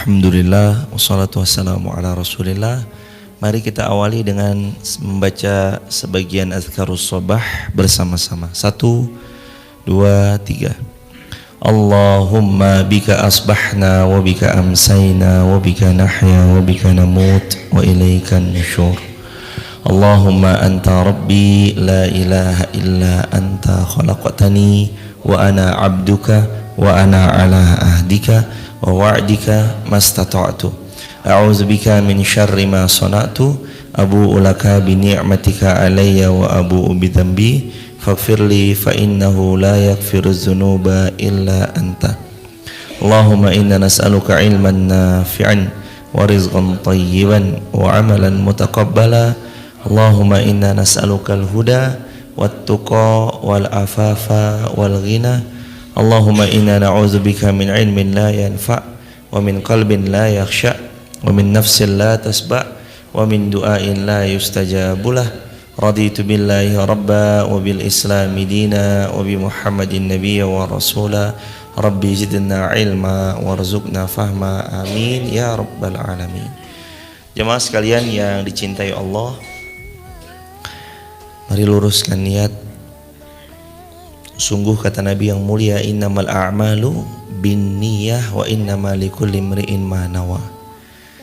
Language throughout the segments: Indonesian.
Alhamdulillah, wassalatu wassalamu ala rasulillah. Mari kita awali dengan membaca sebagian azkarus sabah bersama-sama. 1, 2, 3. Allahumma bika asbahna wa bika amsayna wa bika nahya wa bika namut wa ilaikan nusyur. Allahumma anta rabbi la ilaha illa anta khalaqtani wa ana abduka wa ana ala ahdika wa wa'dika mastata'tu. A'udzu bika min syarri ma sana'tu, abu'u laka bi ni'matika alayya wa abu'u bi dhanbi faghfirli fa innahu la yaghfiru dzunuba illa anta. Allahumma inna nas'aluka ilman nafi'an wa rizqan thayyiban wa 'amalan mutaqabbala. Allahumma inna nas'aluka al-huda wat-tuqa wal afafa wal ghina. Allahumma inna na'udzubika min ilmin la yanfa' wa min qalbin la yakhsha' wa min nafsin la tasba' wa min du'ain la yustajabulah. Raditu billahi rabba wa bil islami dina wa bi muhammadin nabiyya wa rasula. Rabbi zidna ilma warzuqna fahma, amin ya rabbal alamin. Jemaah sekalian yang dicintai Allah, mari luruskan niat. Sungguh kata Nabi yang mulia, innamal a'malu binniyah wa innamal likulli imri'in ma nawa.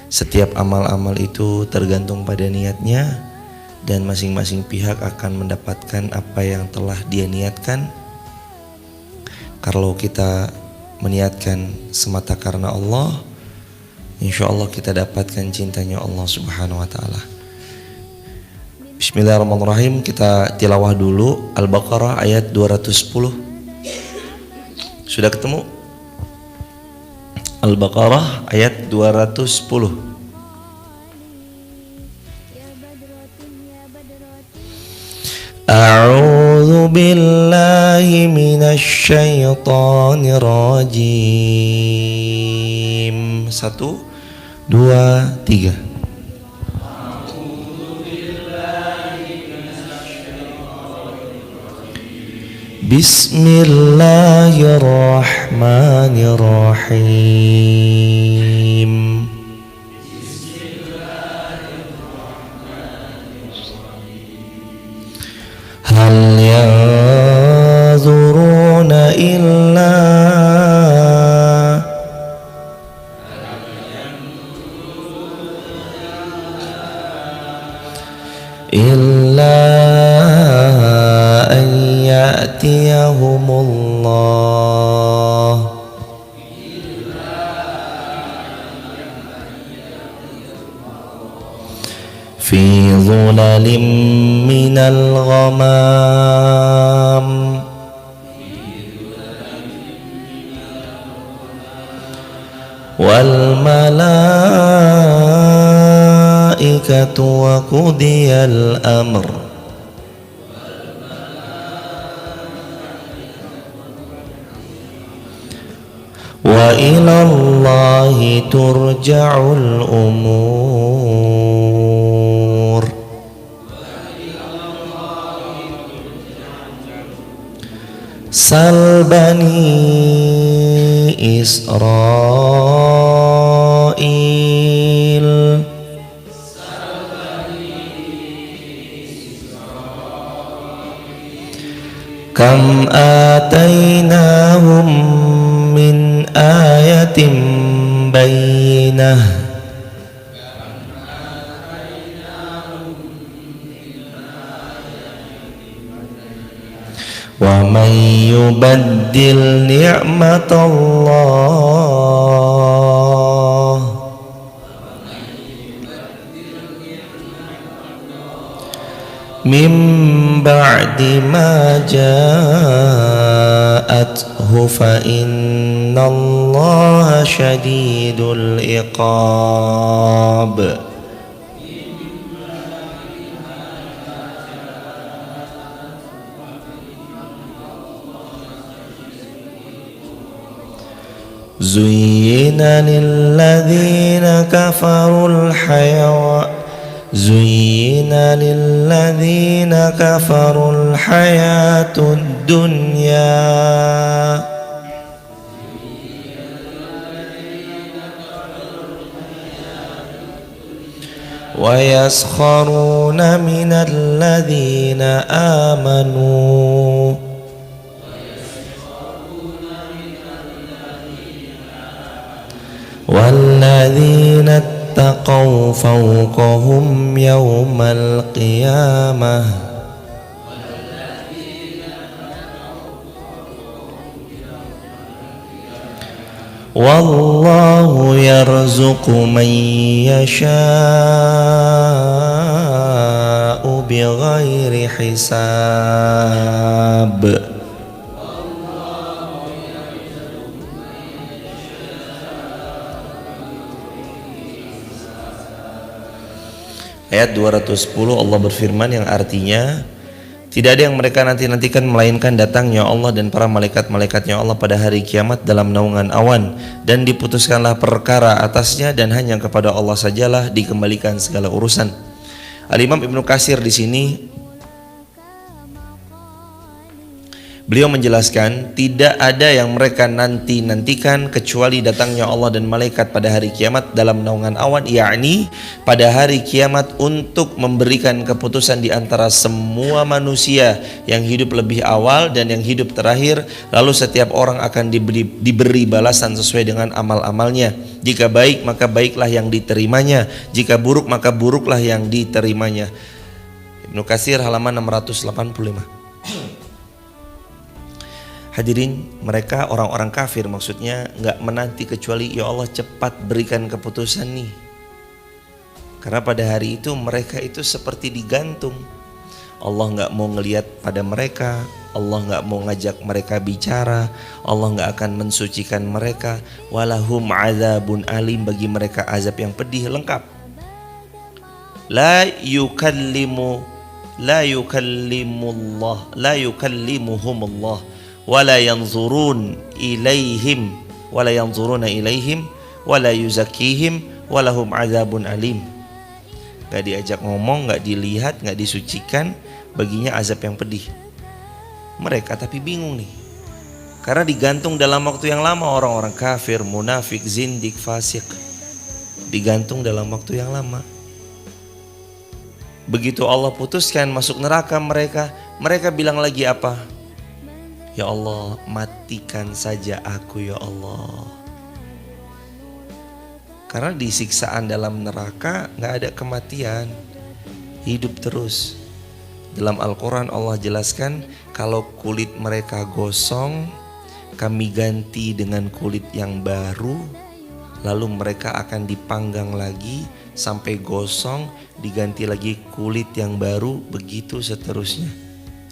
Setiap amal-amal itu tergantung pada niatnya, dan masing-masing pihak akan mendapatkan apa yang telah dia niatkan. Kalau kita meniatkan semata karena Allah, insya Allah kita dapatkan cintanya Allah subhanahu wa ta'ala. Bismillahirrahmanirrahim. Kita tilawah dulu Al-Baqarah ayat 210. Sudah ketemu? Al-Baqarah ayat 210. A'udzu billahi minasy syaithanir rajim. 1, 2, 3. Bismillahirrahmanirrahim. Hal yanzuruna illa ya'tiyahumullah fi dhulalin minal ghamam wal malaikatu wa qudiyal amr wa ilallahi turja'ul umur. Sal bani Israil kam atainahum min ayatin bayyinah wa man yubaddil ni'matallah min ba'di ma ja'athu fa innallaha syadidul iqab. Zuyyina lilladzina kafarul hayatud dunya ويسخرون من الذين آمنوا والذين اتقوا فوقهم يوم القيامة والله يرزق من يشاء بغير حساب. Ayat 210 Allah berfirman yang artinya, tidak ada yang mereka nanti-nantikan melainkan datangnya Allah dan para malaikat-malaikatnya Allah pada hari kiamat dalam naungan awan, dan diputuskanlah perkara atasnya dan hanya kepada Allah sajalah dikembalikan segala urusan. Al-Imam Ibnu Katsir di sini beliau menjelaskan tidak ada yang mereka nantikan kecuali datangnya Allah dan malaikat pada hari kiamat dalam naungan awan, yakni pada hari kiamat untuk memberikan keputusan di antara semua manusia yang hidup lebih awal dan yang hidup terakhir, lalu setiap orang akan diberi balasan sesuai dengan amal-amalnya. Jika baik maka baiklah yang diterimanya, jika buruk maka buruklah yang diterimanya. Ibnu Katsir halaman 685. Hadirin, mereka orang-orang kafir maksudnya nggak menanti kecuali ya Allah cepat berikan keputusan nih. Karena pada hari itu mereka itu seperti digantung. Allah nggak mau ngelihat pada mereka, Allah nggak mau ngajak mereka bicara, Allah nggak akan mensucikan mereka. Walahum azabun alim, bagi mereka azab yang pedih lengkap. La yukallimuhumullah wala yanzuruna ilaihim wala yuzakkihim walahum azabun alim. Gak diajak ngomong, gak dilihat, gak disucikan, baginya azab yang pedih. Mereka tapi bingung nih, karena digantung dalam waktu yang lama. Orang-orang kafir, munafik, zindik, fasik digantung dalam waktu yang lama. Begitu Allah putuskan masuk neraka mereka bilang lagi apa? Ya Allah, matikan saja aku ya Allah. Karena di siksaan dalam neraka gak ada kematian, hidup terus. Dalam Al-Quran Allah jelaskan, kalau kulit mereka gosong, kami ganti dengan kulit yang baru, lalu mereka akan dipanggang lagi sampai gosong, diganti lagi kulit yang baru, begitu seterusnya.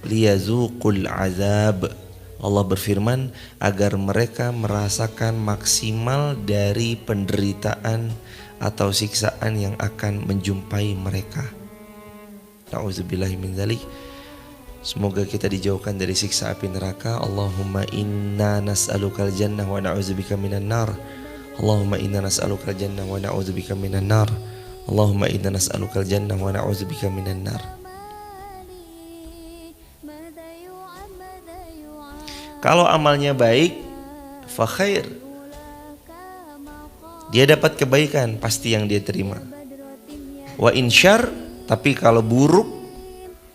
Liyazuqul azab. Allah berfirman agar mereka merasakan maksimal dari penderitaan atau siksaan yang akan menjumpai mereka. Na'udzubillahi min dzalik. Semoga kita dijauhkan dari siksa api neraka. Allahumma inna nas'alukal jannah wa na'udzubika minan nar. Allahumma inna nas'alukal jannah wa na'udzubika minan nar. Allahumma inna nas'alukal jannah wa na'udzubika minan nar. Kalau amalnya baik, fa khair, dia dapat kebaikan pasti yang dia terima. Wa insyar, tapi kalau buruk,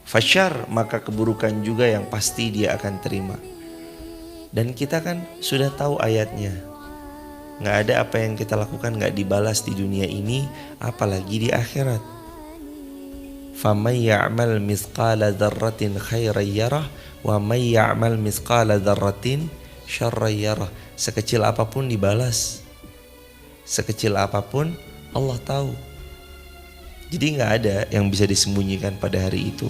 fasyar, maka keburukan juga yang pasti dia akan terima. Dan kita kan sudah tahu ayatnya, gak ada apa yang kita lakukan gak dibalas di dunia ini, apalagi di akhirat. Faman ya'mal mithqala dzarratin khairan yarah wa may ya'mal mithqala dzarratin syarran yarah. Sekecil apapun dibalas, sekecil apapun Allah tahu. Jadi gak ada yang bisa disembunyikan pada hari itu,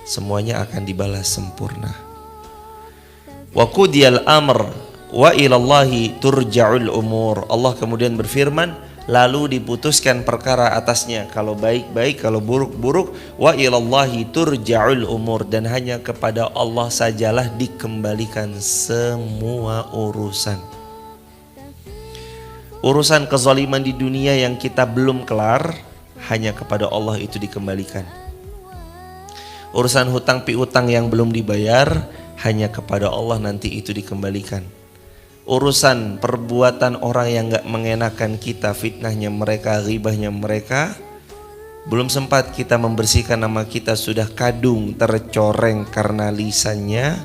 semuanya akan dibalas sempurna. Wa qudiyal amr wa ilallahi turja'ul umur. Allah kemudian berfirman, lalu diputuskan perkara atasnya, kalau baik-baik, kalau buruk-buruk. Wa ilallahi turja'ul umur, dan hanya kepada Allah sajalah dikembalikan semua urusan. Urusan kezaliman di dunia yang kita belum kelar, hanya kepada Allah itu dikembalikan. Urusan hutang piutang yang belum dibayar, hanya kepada Allah nanti itu dikembalikan. Urusan perbuatan orang yang gak mengenakan kita, fitnahnya mereka, ghibahnya mereka, Belum sempat kita membersihkan nama kita sudah kadung tercoreng karena lisannya.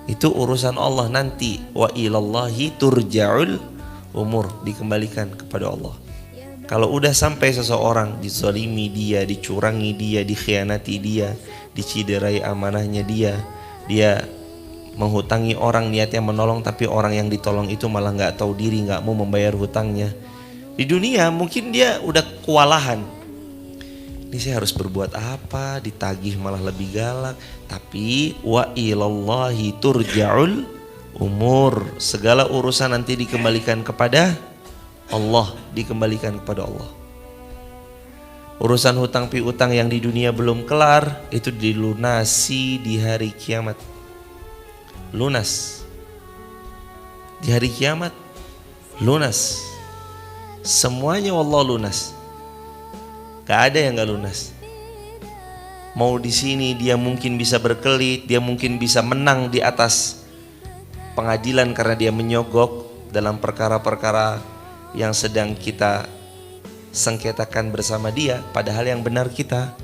Itu urusan Allah nanti. Wa ilallahi turja'ul umur, dikembalikan kepada Allah. Kalau udah sampai seseorang dizalimi dia, dicurangi dia, dikhianati dia, diciderai amanahnya dia menghutangi orang, niatnya menolong tapi orang yang ditolong itu malah nggak tahu diri, nggak mau membayar hutangnya. Di dunia mungkin dia udah kewalahan. Ini saya harus berbuat apa? Ditagih malah lebih galak. Tapi wa ilallahi turja'ul umur. Segala urusan nanti dikembalikan kepada Allah, dikembalikan kepada Allah. Urusan hutang piutang yang di dunia belum kelar itu dilunasi di hari kiamat. Lunas. Di hari kiamat lunas. Semuanya wallah lunas. Gak ada yang gak lunas. Mau di sini dia mungkin bisa berkelit, dia mungkin bisa menang di atas pengadilan karena dia menyogok dalam perkara-perkara yang sedang kita sengketakan bersama dia, padahal yang benar kita.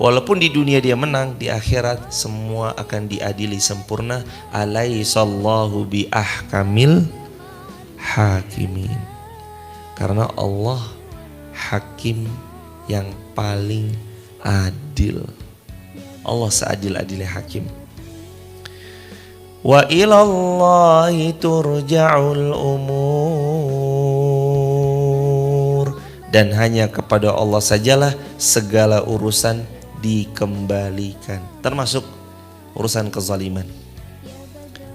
Walaupun di dunia dia menang, di akhirat semua akan diadili sempurna. Alaihissallahu bi ahkamil hakimin. Karena Allah hakim yang paling adil. Allah seadil-adilnya hakim. Wa ilallahi turja'ul umur. Dan hanya kepada Allah sajalah segala urusan dikembalikan, termasuk urusan kezaliman.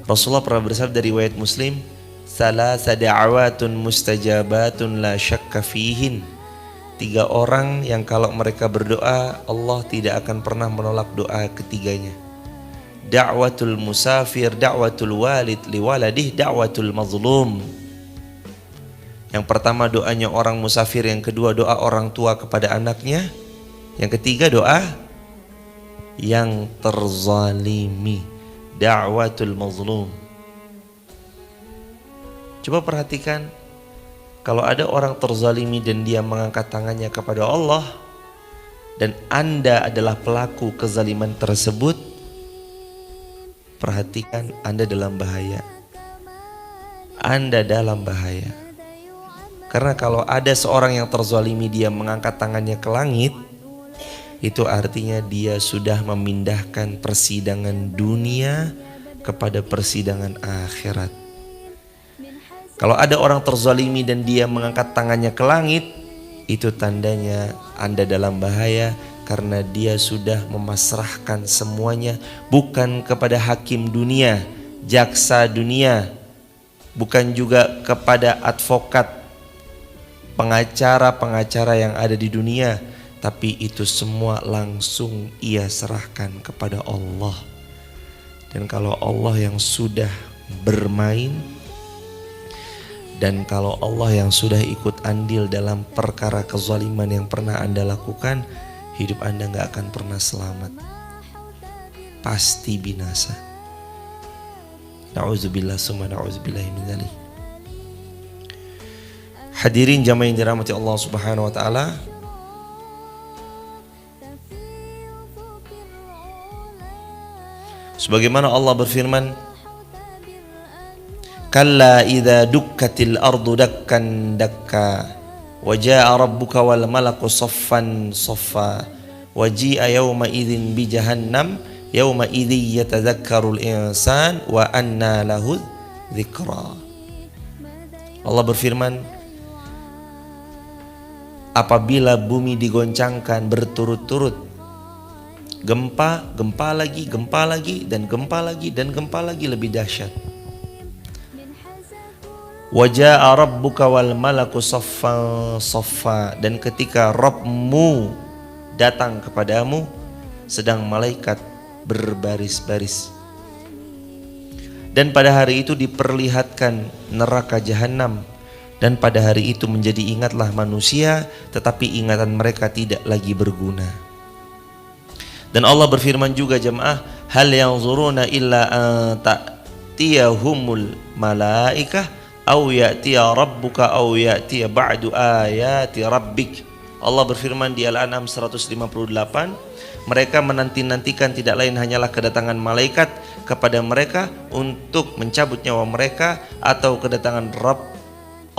Rasulullah pernah bersabda dari riwayat Muslim, "Salasa da'awatun mustajabatun la syakka fihin." 3 orang yang kalau mereka berdoa Allah tidak akan pernah menolak doa ketiganya. Da'watul musafir, da'watul walid liwaladih, da'watul mazlum. Yang pertama doanya orang musafir, yang kedua doa orang tua kepada anaknya, yang ketiga doa yang terzalimi, da'watul mazlum. Coba perhatikan, kalau ada orang terzalimi dan dia mengangkat tangannya kepada Allah dan Anda adalah pelaku kezaliman tersebut, perhatikan Anda dalam bahaya. Anda dalam bahaya. Karena kalau ada seorang yang terzalimi dia mengangkat tangannya ke langit, itu artinya dia sudah memindahkan persidangan dunia kepada persidangan akhirat. Kalau ada orang terzalimi dan dia mengangkat tangannya ke langit, itu tandanya Anda dalam bahaya karena dia sudah memasrahkan semuanya bukan kepada hakim dunia, jaksa dunia, bukan juga kepada advokat, pengacara-pengacara yang ada di dunia, tapi itu semua langsung ia serahkan kepada Allah. Dan kalau Allah yang sudah bermain, dan kalau Allah yang sudah ikut andil dalam perkara kezaliman yang pernah Anda lakukan, hidup Anda gak akan pernah selamat, pasti binasa. Na'udzubillah summa na'udzubillah min dzalik. Hadirin jamaah yang dirahmati Allah Subhanahu wa taala. Sebagaimana Allah berfirman, "Kalla idza dukkatil ardu dakkan dakka wa jaa rabbuka wal malaku saffan saffa wa ji'a yawma idzin bi jahannam yawma idzi yatadzakkarul insan wa anna lahu dzikra." Allah berfirman, apabila bumi digoncangkan berturut-turut, gempa lagi, dan gempa lagi, dan gempa lagi lebih dahsyat. Wa jaa rabbuka wal malaku saffan saffa, dan ketika Rabbmu datang kepadamu sedang malaikat berbaris-baris. Dan pada hari itu diperlihatkan neraka jahanam, dan pada hari itu menjadi ingatlah manusia, tetapi ingatan mereka tidak lagi berguna. Dan Allah berfirman juga jemaah, hal yanzuruna illa an ta'tiyahumul malaikah aw ya'tiya rabbuka aw ya'tiya ba'du ayati rabbik Allah berfirman di Al-An'am 158, mereka menanti-nantikan tidak lain hanyalah kedatangan malaikat kepada mereka untuk mencabut nyawa mereka, atau kedatangan Rabb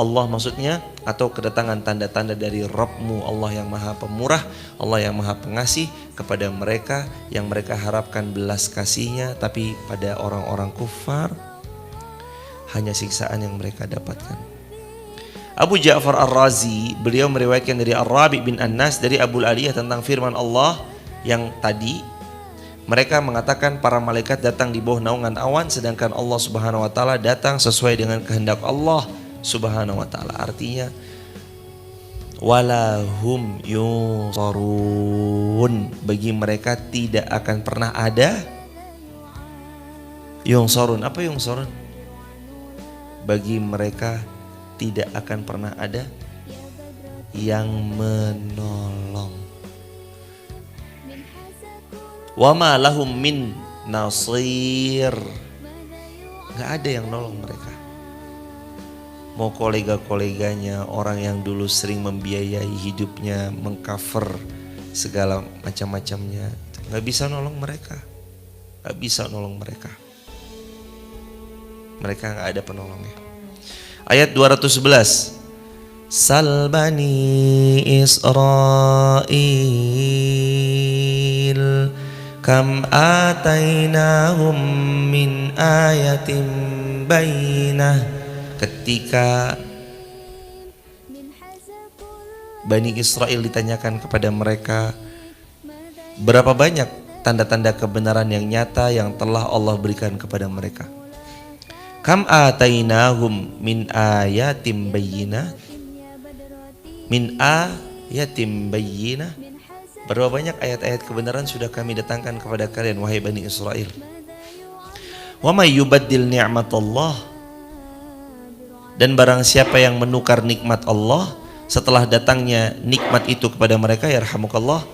Allah maksudnya, atau kedatangan tanda-tanda dari Rabbmu Allah yang maha pemurah, Allah yang maha pengasih kepada mereka yang mereka harapkan belas kasihnya, tapi pada orang-orang kufar hanya siksaan yang mereka dapatkan. Abu Ja'far Ar-Razi, beliau meriwayatkan dari Ar-Rabi bin An-Nas dari Abu Aliyah tentang firman Allah yang tadi, mereka mengatakan para malaikat datang di bawah naungan awan, sedangkan Allah Subhanahu wa taala datang sesuai dengan kehendak Allah Subhanahu wa taala. Artinya walahum yunsarun, bagi mereka tidak akan pernah ada yunsarun. Apa yunsarun? Bagi mereka tidak akan pernah ada yang menolong. Wa ma lahum min nasir, nggak ada yang nolong mereka. Mau kolega-koleganya, orang yang dulu sering membiayai hidupnya, mengcover segala macam-macamnya, nggak bisa nolong mereka, nggak bisa nolong mereka. Mereka nggak ada penolongnya. Ayat 211, Sal bani Israil kam atainahum min ayatin bainah. Ketika Bani Israel ditanyakan kepada mereka, berapa banyak tanda-tanda kebenaran yang nyata yang telah Allah berikan kepada mereka. Kam atainahum min ayatim bayyinah, min ayatim bayyinah, berapa banyak ayat-ayat kebenaran sudah kami datangkan kepada kalian wahai Bani Israel. Wa may yubaddil ni'matallah, dan barang siapa yang menukar nikmat Allah setelah datangnya nikmat itu kepada mereka, yarhamukallah,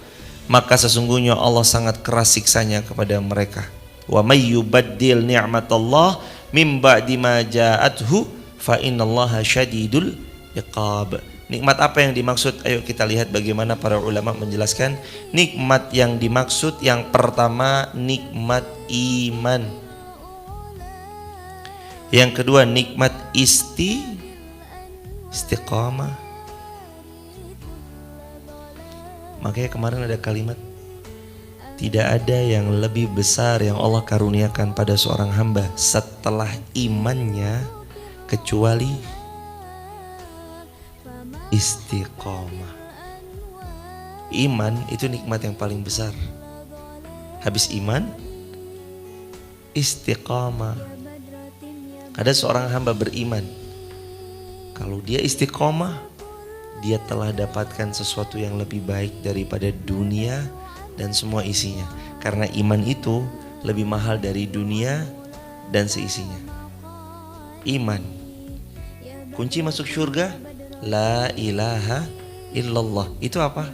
maka sesungguhnya Allah sangat keras siksanya kepada mereka. Wa may yubaddil ni'matallah mim ba'di ma ja'athu fa innallaha syadidul iqab. Nikmat apa yang dimaksud? Ayo kita lihat bagaimana para ulama menjelaskan. Nikmat yang dimaksud yang pertama nikmat iman. Yang kedua nikmat istiqamah. Makanya kemarin ada kalimat, tidak ada yang lebih besar yang Allah karuniakan pada seorang hamba setelah imannya kecuali istiqamah. Iman itu nikmat yang paling besar. Habis iman, istiqamah. Ada seorang hamba beriman, kalau dia istiqomah, dia telah dapatkan sesuatu yang lebih baik daripada dunia dan semua isinya. Karena iman itu lebih mahal dari dunia dan seisinya. Iman, kunci masuk surga, la ilaha illallah. Itu apa?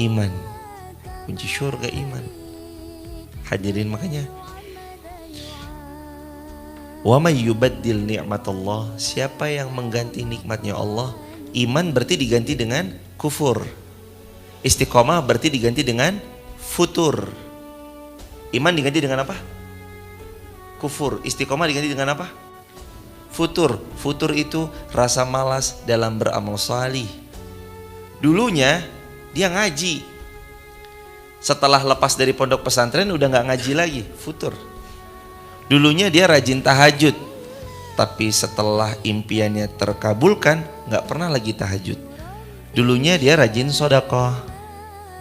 Iman. Kunci surga iman. Hadirin, makanya wa may yubaddil ni'matallah, siapa yang mengganti nikmatnya Allah. Iman berarti diganti dengan kufur. Istiqomah berarti diganti dengan futur. Iman diganti dengan apa? Kufur. Istiqomah diganti dengan apa? Futur. Futur itu rasa malas dalam beramal salih. Dulunya dia ngaji, setelah lepas dari pondok pesantren udah gak ngaji lagi, futur. Dulunya dia rajin tahajud, tapi setelah impiannya terkabulkan gak pernah lagi tahajud. Dulunya dia rajin sedekah,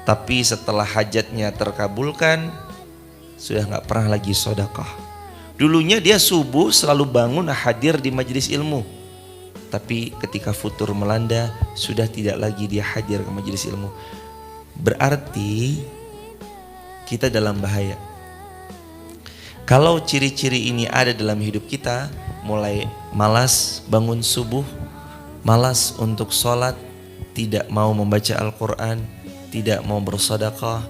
tapi setelah hajatnya terkabulkan sudah gak pernah lagi sedekah. Dulunya dia subuh selalu bangun hadir di majelis ilmu, tapi ketika futur melanda sudah tidak lagi dia hadir ke majelis ilmu. Berarti kita dalam bahaya. Kalau ciri-ciri ini ada dalam hidup kita, mulai malas bangun subuh, malas untuk sholat, tidak mau membaca Al-Quran, tidak mau bersedekah,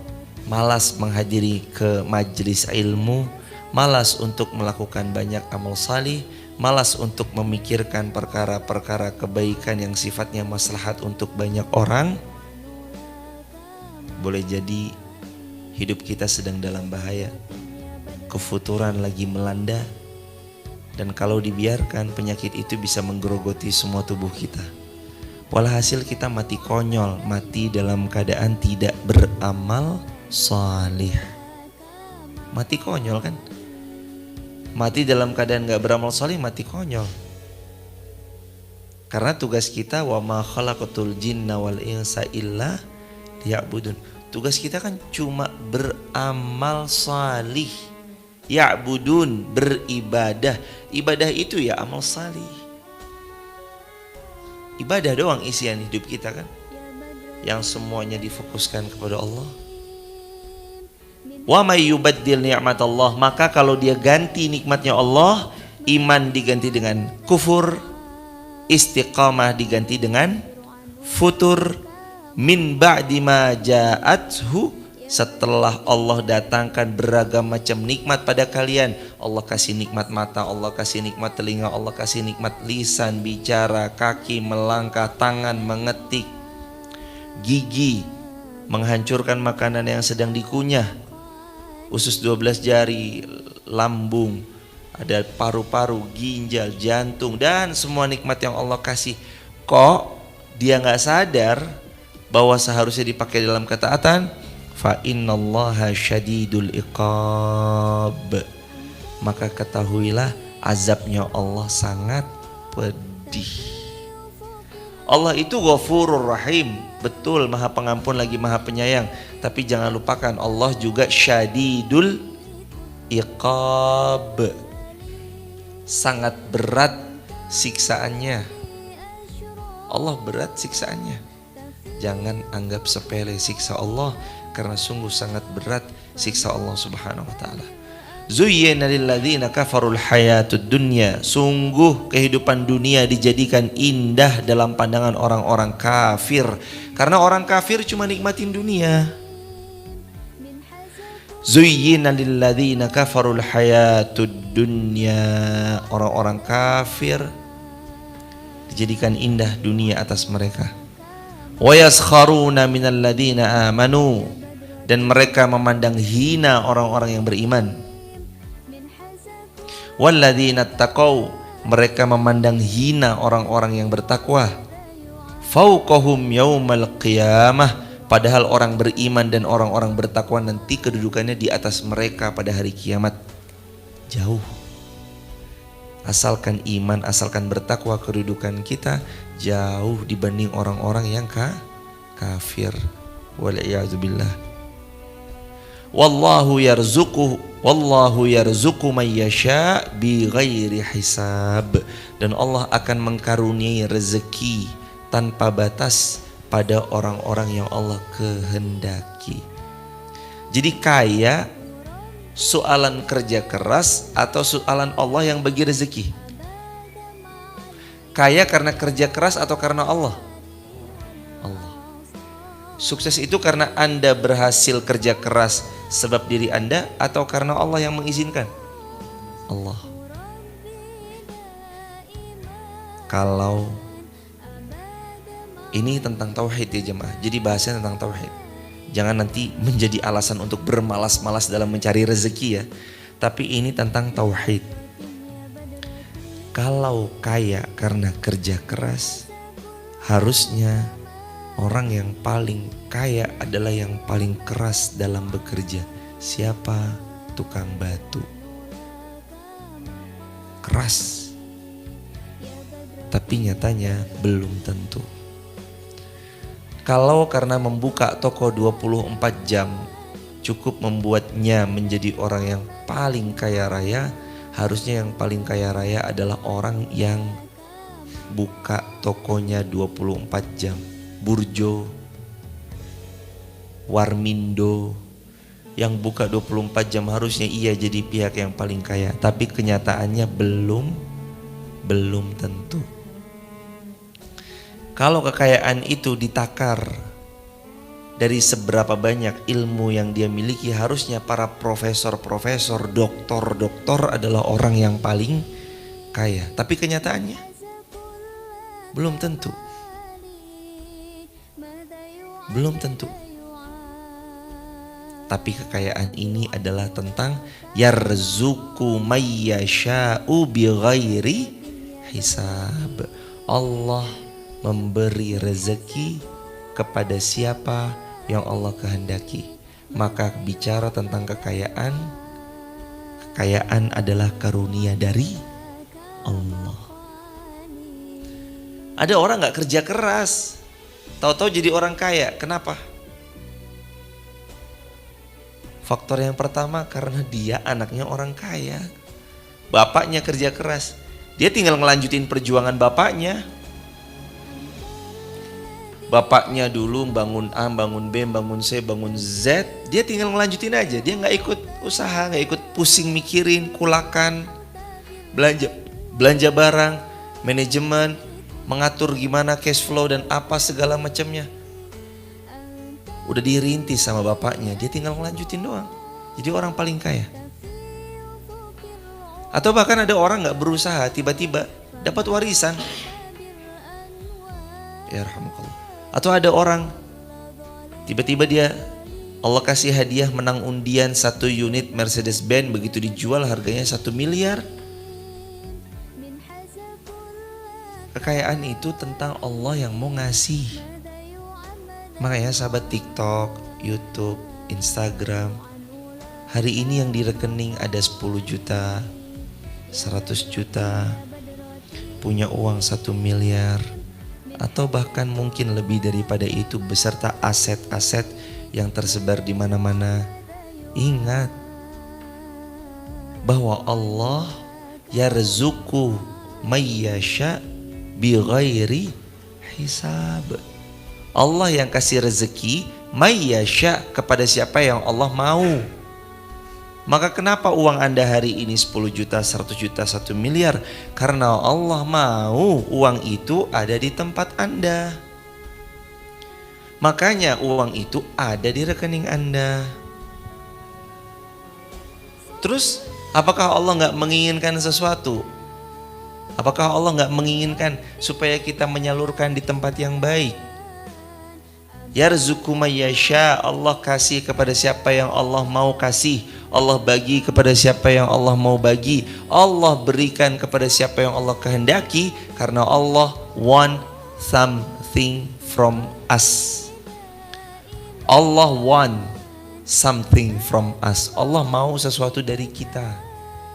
malas menghadiri ke majelis ilmu, malas untuk melakukan banyak amal salih, malas untuk memikirkan perkara-perkara kebaikan yang sifatnya maslahat untuk banyak orang, boleh jadi hidup kita sedang dalam bahaya, kefuturan lagi melanda, dan kalau dibiarkan penyakit itu bisa menggerogoti semua tubuh kita. Walhasil kita mati konyol, mati dalam keadaan tidak beramal salih. Mati konyol kan? Mati dalam keadaan gak beramal salih, mati konyol. Karena tugas kita wa ma khalaqatul jinna wal insa illa liya'budun. Tugas kita kan cuma beramal salih. Ya'budun, beribadah. Ibadah itu ya amal salih. Ibadah doang isian hidup kita kan, yang semuanya difokuskan kepada Allah. Wa may yubaddil ni'matallah, maka kalau dia ganti nikmatnya Allah, iman diganti dengan kufur, istiqamah diganti dengan futur, min ba'di ma ja'athu, setelah Allah datangkan beragam macam nikmat pada kalian. Allah kasih nikmat mata, Allah kasih nikmat telinga, Allah kasih nikmat lisan bicara, kaki melangkah, tangan mengetik, gigi menghancurkan makanan yang sedang dikunyah, usus 12 jari, lambung, ada paru-paru, ginjal, jantung, dan semua nikmat yang Allah kasih. Kok dia gak sadar bahwa seharusnya dipakai dalam ketaatan? Fa innallaha syadidul iqab, maka ketahuilah azabnya Allah sangat pedih. Allah itu Ghafurur Rahim, betul maha pengampun lagi maha penyayang, tapi jangan lupakan Allah juga syadidul iqab, sangat berat siksaannya. Allah berat siksaannya. Jangan anggap sepele siksa Allah, karena sungguh sangat berat siksa Allah Subhanahu wa taala. Zuyyina lil ladzina kafarul hayatud dunya, sungguh kehidupan dunia dijadikan indah dalam pandangan orang-orang kafir, karena orang kafir cuma nikmatin dunia. Zuyyina lil ladzina kafarul hayatud dunya, orang-orang kafir dijadikan indah dunia atas mereka. Wa yaskharuna minal ladzina amanu, dan mereka memandang hina orang-orang yang beriman. Walladzina taqau, mereka memandang hina orang-orang yang bertakwa. Fauqahum yaumal qiyamah, padahal orang beriman dan orang-orang bertakwa nanti kedudukannya di atas mereka pada hari kiamat. Jauh. Asalkan iman, asalkan bertakwa, kedudukan kita jauh dibanding orang-orang yang kafir. Wal'iyadzubillah. Wallahu yarzuqu may yasha bi ghairi hisab, dan Allah akan mengkaruniai rezeki tanpa batas pada orang-orang yang Allah kehendaki. Jadi kaya soalan kerja keras atau soalan Allah yang bagi rezeki? Kaya karena kerja keras atau karena Allah? Allah. Sukses itu karena Anda berhasil kerja keras sebab diri Anda, atau karena Allah yang mengizinkan? Allah. Kalau ini tentang tauhid ya jemaah, jadi bahasanya tentang tauhid. Jangan nanti menjadi alasan untuk bermalas-malas dalam mencari rezeki ya. Tapi ini tentang tauhid. Kalau kaya karena kerja keras, harusnya orang yang paling kaya adalah yang paling keras dalam bekerja. Siapa? Tukang batu. Keras. Tapi nyatanya belum tentu. Kalau karena membuka toko 24 jam cukup membuatnya menjadi orang yang paling kaya raya, harusnya yang paling kaya raya adalah orang yang buka tokonya 24 jam. Burjo, Warmindo, yang buka 24 jam harusnya ia jadi pihak yang paling kaya. Tapi kenyataannya belum tentu. Kalau kekayaan itu ditakar dari seberapa banyak ilmu yang dia miliki, harusnya para profesor-profesor, doktor-doktor adalah orang yang paling kaya. Tapi kenyataannya belum tentu. Belum tentu. Tapi kekayaan ini adalah tentang yarzuqu mayyasha'u bighairi hisab. Allah memberi rezeki kepada siapa yang Allah kehendaki. Maka bicara tentang kekayaan, kekayaan adalah karunia dari Allah. Ada orang gak kerja keras, tahu-tahu jadi orang kaya. Kenapa? Faktor yang pertama karena dia anaknya orang kaya. Bapaknya kerja keras, dia tinggal ngelanjutin perjuangan bapaknya. Bapaknya dulu bangun A, bangun B, bangun C, bangun Z, dia tinggal ngelanjutin aja. Dia gak ikut usaha, gak ikut pusing mikirin, kulakan, belanja barang, manajemen, mengatur gimana cash flow dan apa segala macamnya. Udah dirintis sama bapaknya, dia tinggal ngelanjutin doang. Jadi orang paling kaya. Atau bahkan ada orang gak berusaha, tiba-tiba dapat warisan. Ya rahmukallah. Atau ada orang tiba-tiba dia Allah kasih hadiah menang undian 1 unit Mercedes-Benz, begitu dijual harganya 1 miliar. Kekayaan itu tentang Allah yang mau ngasih. Makanya sahabat TikTok, YouTube, Instagram, hari ini yang di rekening ada 10 juta, 100 juta, punya uang 1 miliar, atau bahkan mungkin lebih daripada itu beserta aset-aset yang tersebar di mana-mana. Ingat bahwa Allah yarzuqu mayyasha bighairi hisab. Allah yang kasih rezeki mayyasha kepada siapa yang Allah mau. Maka kenapa uang Anda hari ini 10 juta, 100 juta, 1 miliar? Karena Allah mau uang itu ada di tempat Anda. Makanya uang itu ada di rekening Anda. Terus apakah Allah gak menginginkan sesuatu? Apakah Allah gak menginginkan supaya kita menyalurkan di tempat yang baik? Yarzuqu mayyasha, Allah kasih kepada siapa yang Allah mau kasih. Allah bagi kepada siapa yang Allah mau bagi. Allah berikan kepada siapa yang Allah kehendaki. Karena Allah want something from us. Allah want something from us. Allah mau sesuatu dari kita.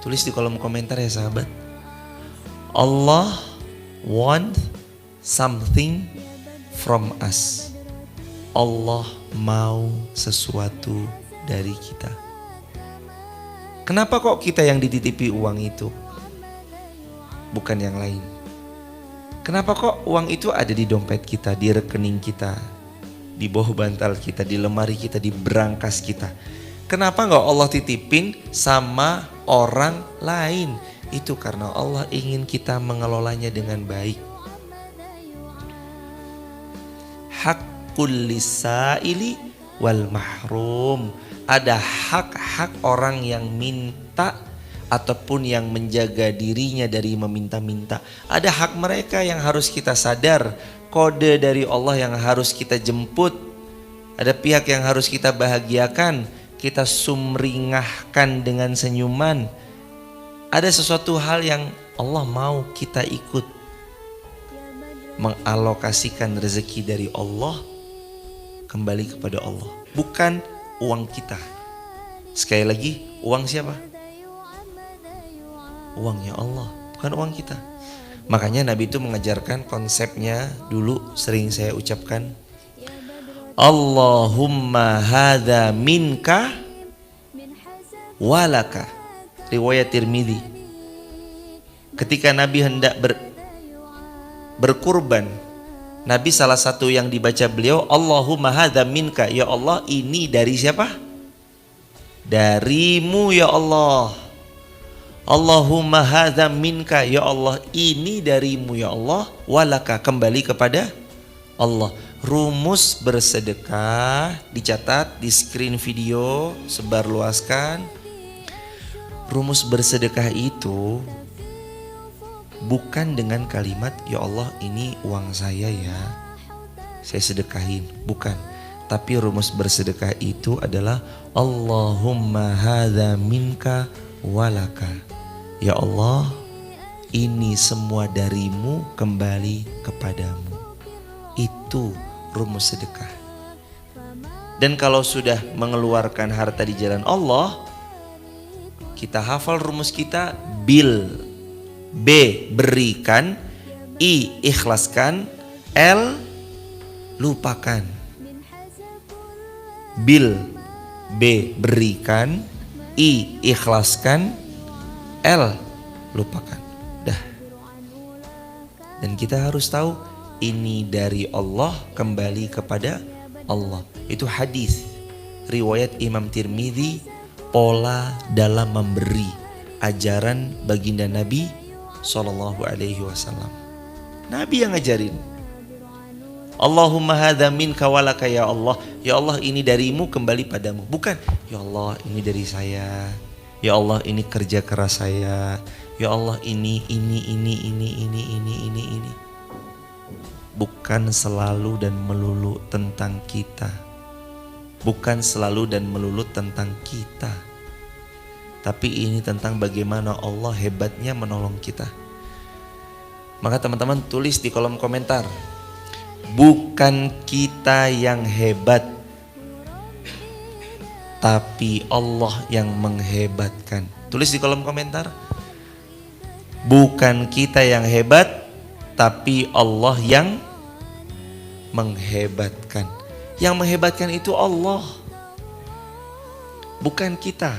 Tulis di kolom komentar ya sahabat. Allah want something from us. Allah mau sesuatu dari kita. Kenapa kok kita yang dititipi uang itu? Bukan yang lain. Kenapa kok uang itu ada di dompet kita, di rekening kita, di bawah bantal kita, di lemari kita, di berangkas kita? Kenapa gak Allah titipin sama orang lain? Itu karena Allah ingin kita mengelolanya dengan baik. Haqqul lisaili wal mahrum. Ada hak-hak orang yang minta ataupun yang menjaga dirinya dari meminta-minta. Ada hak mereka yang harus kita sadar, kode dari Allah yang harus kita jemput. Ada pihak yang harus kita bahagiakan, kita sumringahkan dengan senyuman. Ada sesuatu hal yang Allah mau kita ikut mengalokasikan rezeki dari Allah kembali kepada Allah, bukan uang kita. Sekali lagi, uang siapa? Uangnya Allah, bukan uang kita. Makanya Nabi itu mengajarkan konsepnya, dulu sering saya ucapkan, Allahumma hadza minka walaka. Riwayat Tirmidzi. Ketika Nabi hendak berkurban, Nabi salah satu yang dibaca beliau, Allahumma hadza minka, ya Allah ini dari siapa? Darimu ya Allah. Allahumma hadza minka, ya Allah ini darimu ya Allah, walaka, kembali kepada Allah. Rumus bersedekah dicatat di screen video, sebarluaskan. Rumus bersedekah itu bukan dengan kalimat ya Allah ini uang saya ya, saya sedekahin. Bukan. Tapi rumus bersedekah itu adalah Allahumma hadza minka walaka. Ya Allah, ini semua darimu kembali kepadamu. Itu rumus sedekah. Dan kalau sudah mengeluarkan harta di jalan Allah, kita hafal rumus kita. Bil, B berikan, I ikhlaskan, L lupakan. Bil, B berikan, I ikhlaskan, L lupakan. Dah. Dan kita harus tahu ini dari Allah kembali kepada Allah. Itu hadis riwayat Imam Tirmidzi, pola dalam memberi, ajaran baginda Nabi Sallallahu Alaihi Wasallam. Nabi yang ngajarin. Allahumma hadza minka walaka ya Allah. Ya Allah, ini darimu kembali padamu. Bukan ya Allah, ini dari saya. Ya Allah, ini kerja keras saya. Ya Allah, ini. Bukan selalu dan melulu tentang kita. Bukan selalu dan melulu tentang kita. Tapi ini tentang bagaimana Allah hebatnya menolong kita. Maka teman-teman tulis di kolom komentar. Bukan kita yang hebat, tapi Allah yang menghebatkan. Tulis di kolom komentar. Bukan kita yang hebat, tapi Allah yang menghebatkan. Yang menghebatkan itu Allah, bukan kita.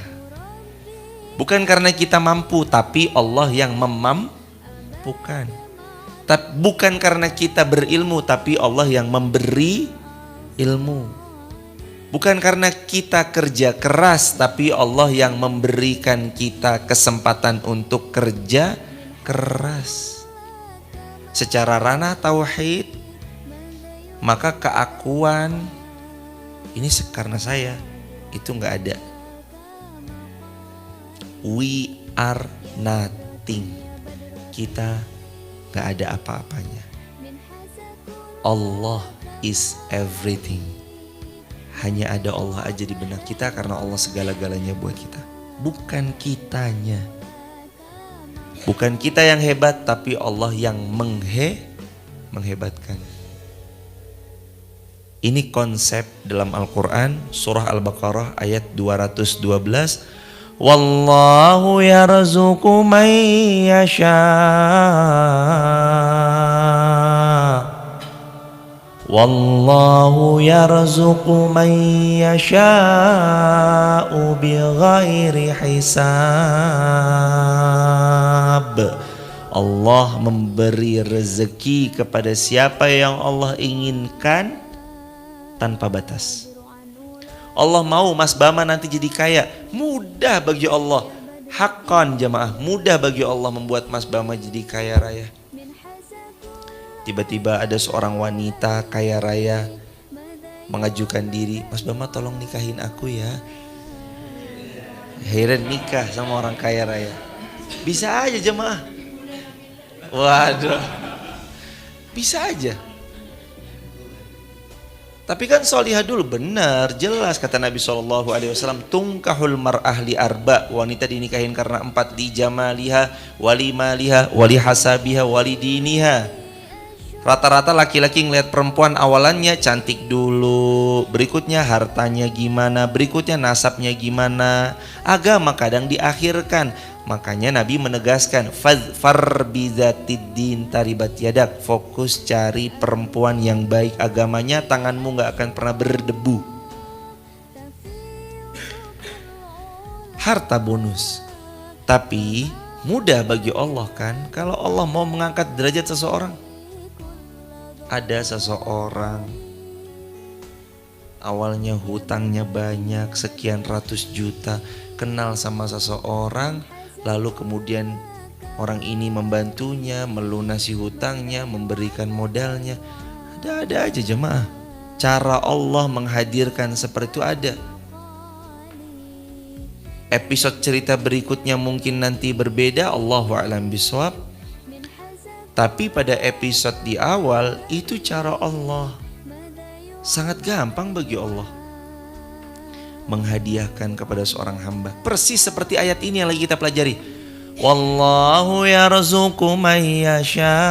Bukan karena kita mampu, tapi Allah yang memampukan. Bukan karena kita berilmu, tapi Allah yang memberi ilmu. Bukan karena kita kerja keras, tapi Allah yang memberikan kita kesempatan untuk kerja keras. Secara ranah tauhid, maka keakuan ini karena saya itu nggak ada. We are nothing. Kita nggak ada apa-apanya. Allah is everything. Hanya ada Allah aja di benak kita karena Allah segala-galanya buat kita. Bukan kitanya. Bukan kita yang hebat, tapi Allah yang menghebatkan. Ini konsep dalam Al-Quran, surah Al-Baqarah ayat 212. Wallahu yarzuqu man yasha. Wallahu yarzuqu man yasha'u bighairi hisab. Allah memberi rezeki kepada siapa yang Allah inginkan tanpa batas. Allah mau Mas Bama nanti jadi kaya, mudah bagi Allah. Haqqan jamaah, mudah bagi Allah membuat Mas Bama jadi kaya raya. Tiba-tiba ada seorang wanita kaya raya mengajukan diri, Mas Bama tolong nikahin aku ya. Akhirnya nikah sama orang kaya raya. Bisa aja jemaah. Waduh, bisa aja. Tapi kan solihah dulu, benar, jelas kata Nabi SAW, tungkahul mar'ah li arba, wanita dinikahin karena 4, li jamaliha, wali maliha, wali hasabiha, wali diniha. Rata-rata laki-laki ngelihat perempuan awalannya cantik dulu, berikutnya hartanya gimana, berikutnya nasabnya gimana. Agama kadang diakhirkan. Makanya Nabi menegaskan, fadfar bizatiddin taribat yadak, fokus cari perempuan yang baik agamanya, tanganmu gak akan pernah berdebu. Harta bonus, tapi mudah bagi Allah kan kalau Allah mau mengangkat derajat seseorang. Ada seseorang awalnya hutangnya banyak, sekian ratus juta, kenal sama seseorang, lalu kemudian orang ini membantunya melunasi hutangnya, memberikan modalnya. Ada aja jemaah. Cara Allah menghadirkan seperti itu ada. Episode cerita berikutnya mungkin nanti berbeda, Allahu a'lam bishawab. Tapi pada episode di awal itu cara Allah. Sangat gampang bagi Allah menghadiahkan kepada seorang hamba. Persis seperti ayat ini yang lagi kita pelajari. Wallahu yarzuqu man yasha.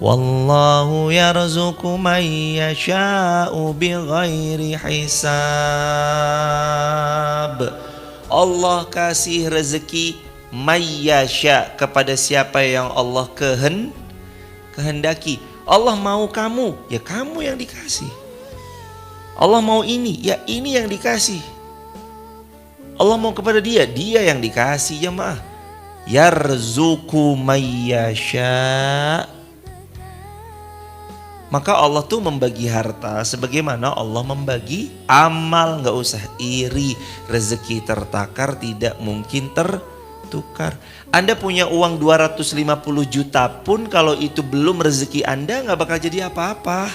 Wallahu yarzuqu man yasha'u bighairi hisab. Allah kasih rezeki mayyasha kepada siapa yang Allah kehendaki. Allah mau kamu, ya kamu yang dikasih. Allah mau ini, ya ini yang dikasih. Allah mau kepada dia, dia yang dikasih, jemaah. Yarzuqu mayyasha. Maka Allah tuh membagi harta sebagaimana Allah membagi amal. Gak usah iri, rezeki tertakar tidak mungkin tertukar. Anda punya uang 250 juta pun kalau itu belum rezeki Anda gak bakal jadi apa-apa.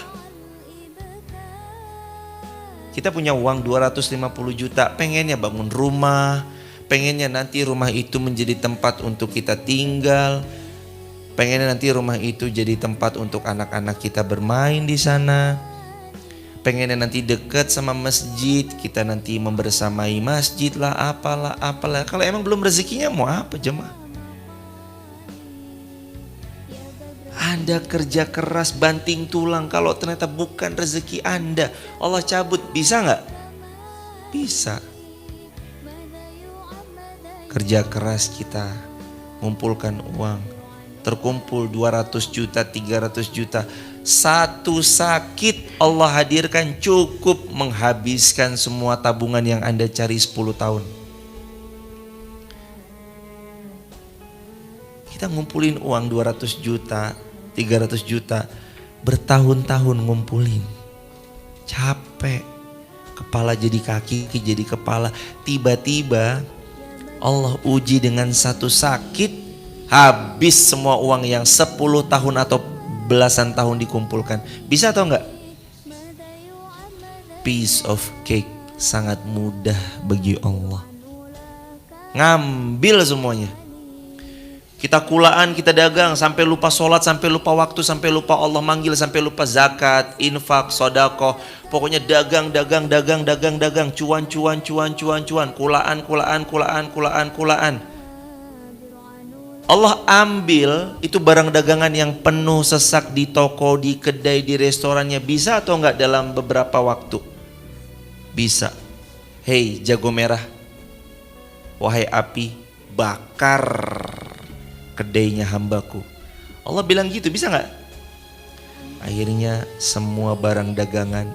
Kita punya uang 250 juta, pengennya bangun rumah, pengennya nanti rumah itu menjadi tempat untuk kita tinggal, pengennya nanti rumah itu jadi tempat untuk anak-anak kita bermain di sana, pengennya nanti dekat sama masjid, kita nanti membersamai masjid lah, apalah. Kalau emang belum rezekinya mau apa jemaah? Anda kerja keras banting tulang, kalau ternyata bukan rezeki Anda, Allah cabut, bisa gak? Bisa. Kerja keras kita, ngumpulkan uang, terkumpul 200 juta, 300 juta. Satu sakit Allah hadirkan cukup menghabiskan semua tabungan yang Anda cari 10 tahun. Kita ngumpulin uang 200 juta, 300 juta, bertahun-tahun ngumpulin. Capek, kepala jadi kaki, kaki jadi kepala. Tiba-tiba Allah uji dengan satu sakit, habis semua uang yang 10 tahun atau belasan tahun dikumpulkan. Bisa atau enggak? Piece of cake, sangat mudah bagi Allah. Ngambil semuanya. Kita kulaan, kita dagang, sampai lupa sholat, sampai lupa waktu, sampai lupa Allah manggil, sampai lupa zakat, infak, sedekah. Pokoknya dagang, cuan. Kulaan. Allah ambil itu barang dagangan yang penuh sesak di toko, di kedai, di restorannya. Bisa atau enggak dalam beberapa waktu? Bisa. Hei jago merah, wahai api, bakar kedainya hambaku. Allah bilang gitu, bisa gak? Akhirnya semua barang dagangan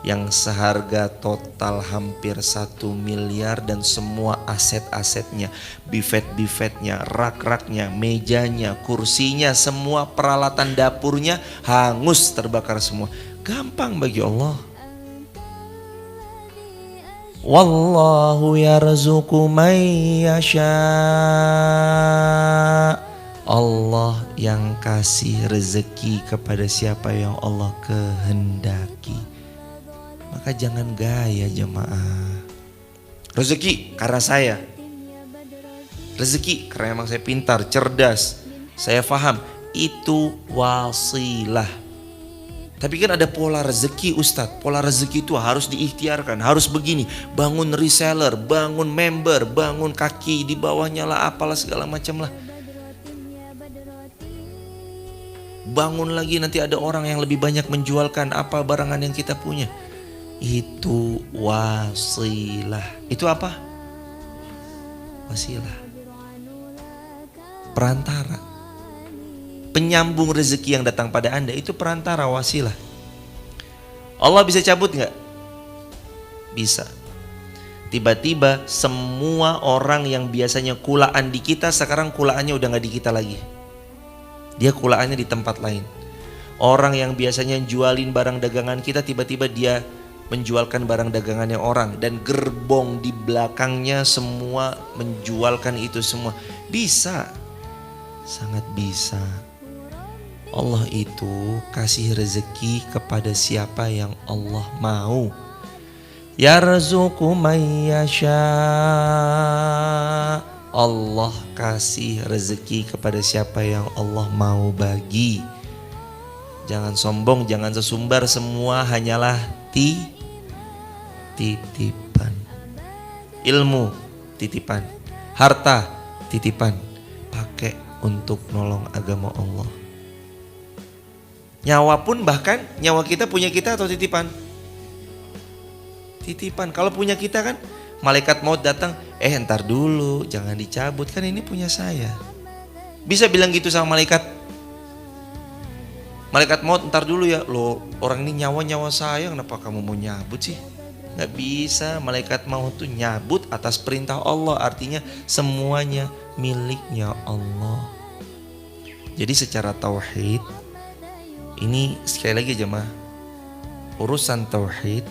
yang seharga total hampir 1 miliar dan semua aset-asetnya, bifet-bifetnya, rak-raknya, mejanya, kursinya, semua peralatan dapurnya hangus, terbakar semua. Gampang bagi Allah. Wallahu yarzuqu man yasha. Allah yang kasih rezeki kepada siapa yang Allah kehendaki. Maka jangan gaya jemaah. Rezeki karena saya. Rezeki karena emang saya pintar, cerdas, saya paham. Itu wasilah. Tapi kan ada pola rezeki Ustadz. Pola rezeki itu harus diikhtiarkan, harus begini. Bangun reseller, bangun member, bangun kaki di bawahnya lah, apalah segala macam lah. Bangun lagi nanti ada orang yang lebih banyak menjualkan apa barangan yang kita punya. Itu wasilah. Itu apa? Wasilah. Perantara. Penyambung rezeki yang datang pada Anda itu perantara, wasilah. Allah bisa cabut gak? Bisa. Tiba-tiba semua orang yang biasanya kulaan di kita, sekarang kulaannya udah gak di kita lagi. Dia kulaannya di tempat lain. Orang yang biasanya jualin barang dagangan kita, tiba-tiba dia menjualkan barang dagangannya orang. Dan gerbong di belakangnya semua menjualkan itu semua. Bisa. Sangat bisa. Allah itu kasih rezeki kepada siapa yang Allah mau. Yarzuqu man yasha. Allah kasih rezeki kepada siapa yang Allah mau bagi. Jangan sombong, jangan sesumbar, semua hanyalah titipan. Ilmu titipan, harta titipan, pakai untuk nolong agama Allah. Nyawa pun, bahkan nyawa kita punya kita atau titipan? Titipan. Kalau punya kita kan malaikat maut datang, entar dulu, jangan dicabut, kan ini punya saya. Bisa bilang gitu sama malaikat? Malaikat maut, entar dulu ya, loh orang ini nyawa saya, kenapa kamu mau nyabut sih? Gak bisa, malaikat maut tuh nyabut atas perintah Allah, artinya semuanya miliknya Allah. Jadi secara tauhid, ini sekali lagi jemaah, urusan tauhid,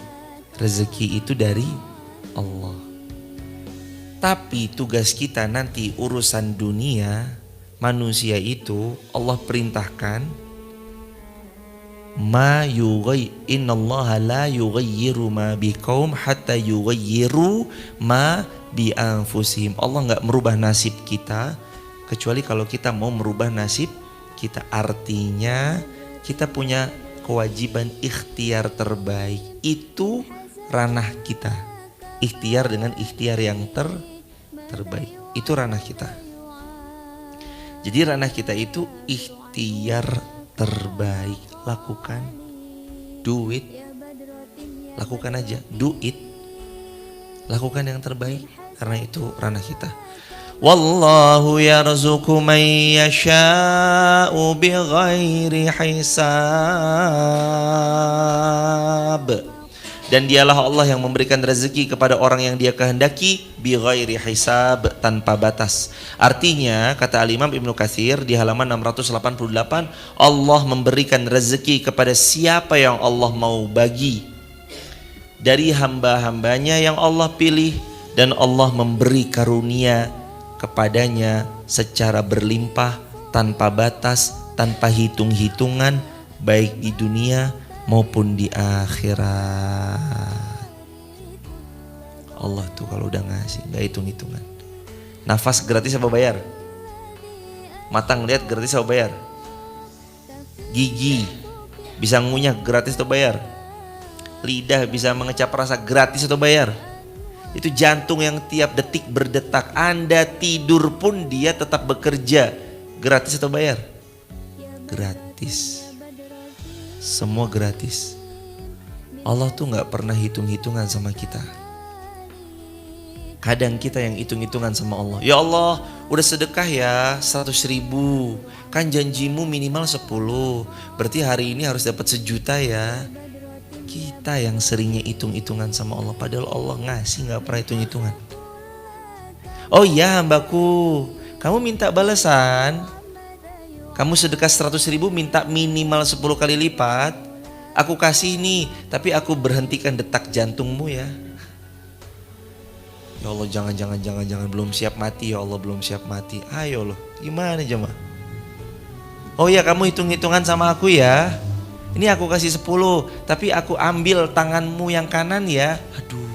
rezeki itu dari Allah. Tapi tugas kita nanti urusan dunia, manusia itu Allah perintahkan, ma innallaha la yughayyiru ma biqaum hatta yughayyiru ma bi anfusihim. Allah enggak merubah nasib kita kecuali kalau kita mau merubah nasib kita. Artinya kita punya kewajiban ikhtiar terbaik. Itu ranah kita. Ikhtiar dengan ikhtiar yang terbaik. Itu ranah kita. Jadi ranah kita itu ikhtiar terbaik. Lakukan, do it, lakukan aja, do it, lakukan yang terbaik, karena itu ranah kita. Wallahu yarzuqu man yasha'u bighairi hisab. Dan dialah Allah yang memberikan rezeki kepada orang yang dia kehendaki bighairi hisab, tanpa batas. Artinya kata Al-Imam Ibnu Katsir di halaman 688, Allah memberikan rezeki kepada siapa yang Allah mau bagi dari hamba-hambanya yang Allah pilih, dan Allah memberi karunia kepadanya secara berlimpah, tanpa batas, tanpa hitung-hitungan, baik di dunia maupun di akhirat. Allah tuh kalau udah ngasih gak hitung-hitungan. Nafas gratis apa bayar? Mata ngeliat gratis apa bayar? Gigi bisa ngunyah gratis atau bayar? Lidah bisa mengecap rasa gratis atau bayar? Itu jantung yang tiap detik berdetak. Anda tidur pun dia tetap bekerja. Gratis atau bayar? Gratis. Semua gratis. Allah tuh gak pernah hitung-hitungan sama kita. Kadang kita yang hitung-hitungan sama Allah. Ya Allah, udah sedekah ya 100.000. Kan janjimu minimal 10. Berarti hari ini harus dapat 1 juta ya. Kita yang seringnya hitung-hitungan sama Allah. Padahal Allah ngasih gak pernah hitung-hitungan. Oh iya hambaku, kamu minta balasan. Kamu sedekah 100.000 minta minimal 10 kali lipat. Aku kasih nih, tapi aku berhentikan detak jantungmu ya. Ya Allah, jangan, belum siap mati ya Allah, belum siap mati. Ayo loh, gimana jemaah? Oh ya, kamu hitung-hitungan sama aku ya. Ini aku kasih 10, tapi aku ambil tanganmu yang kanan ya. Aduh.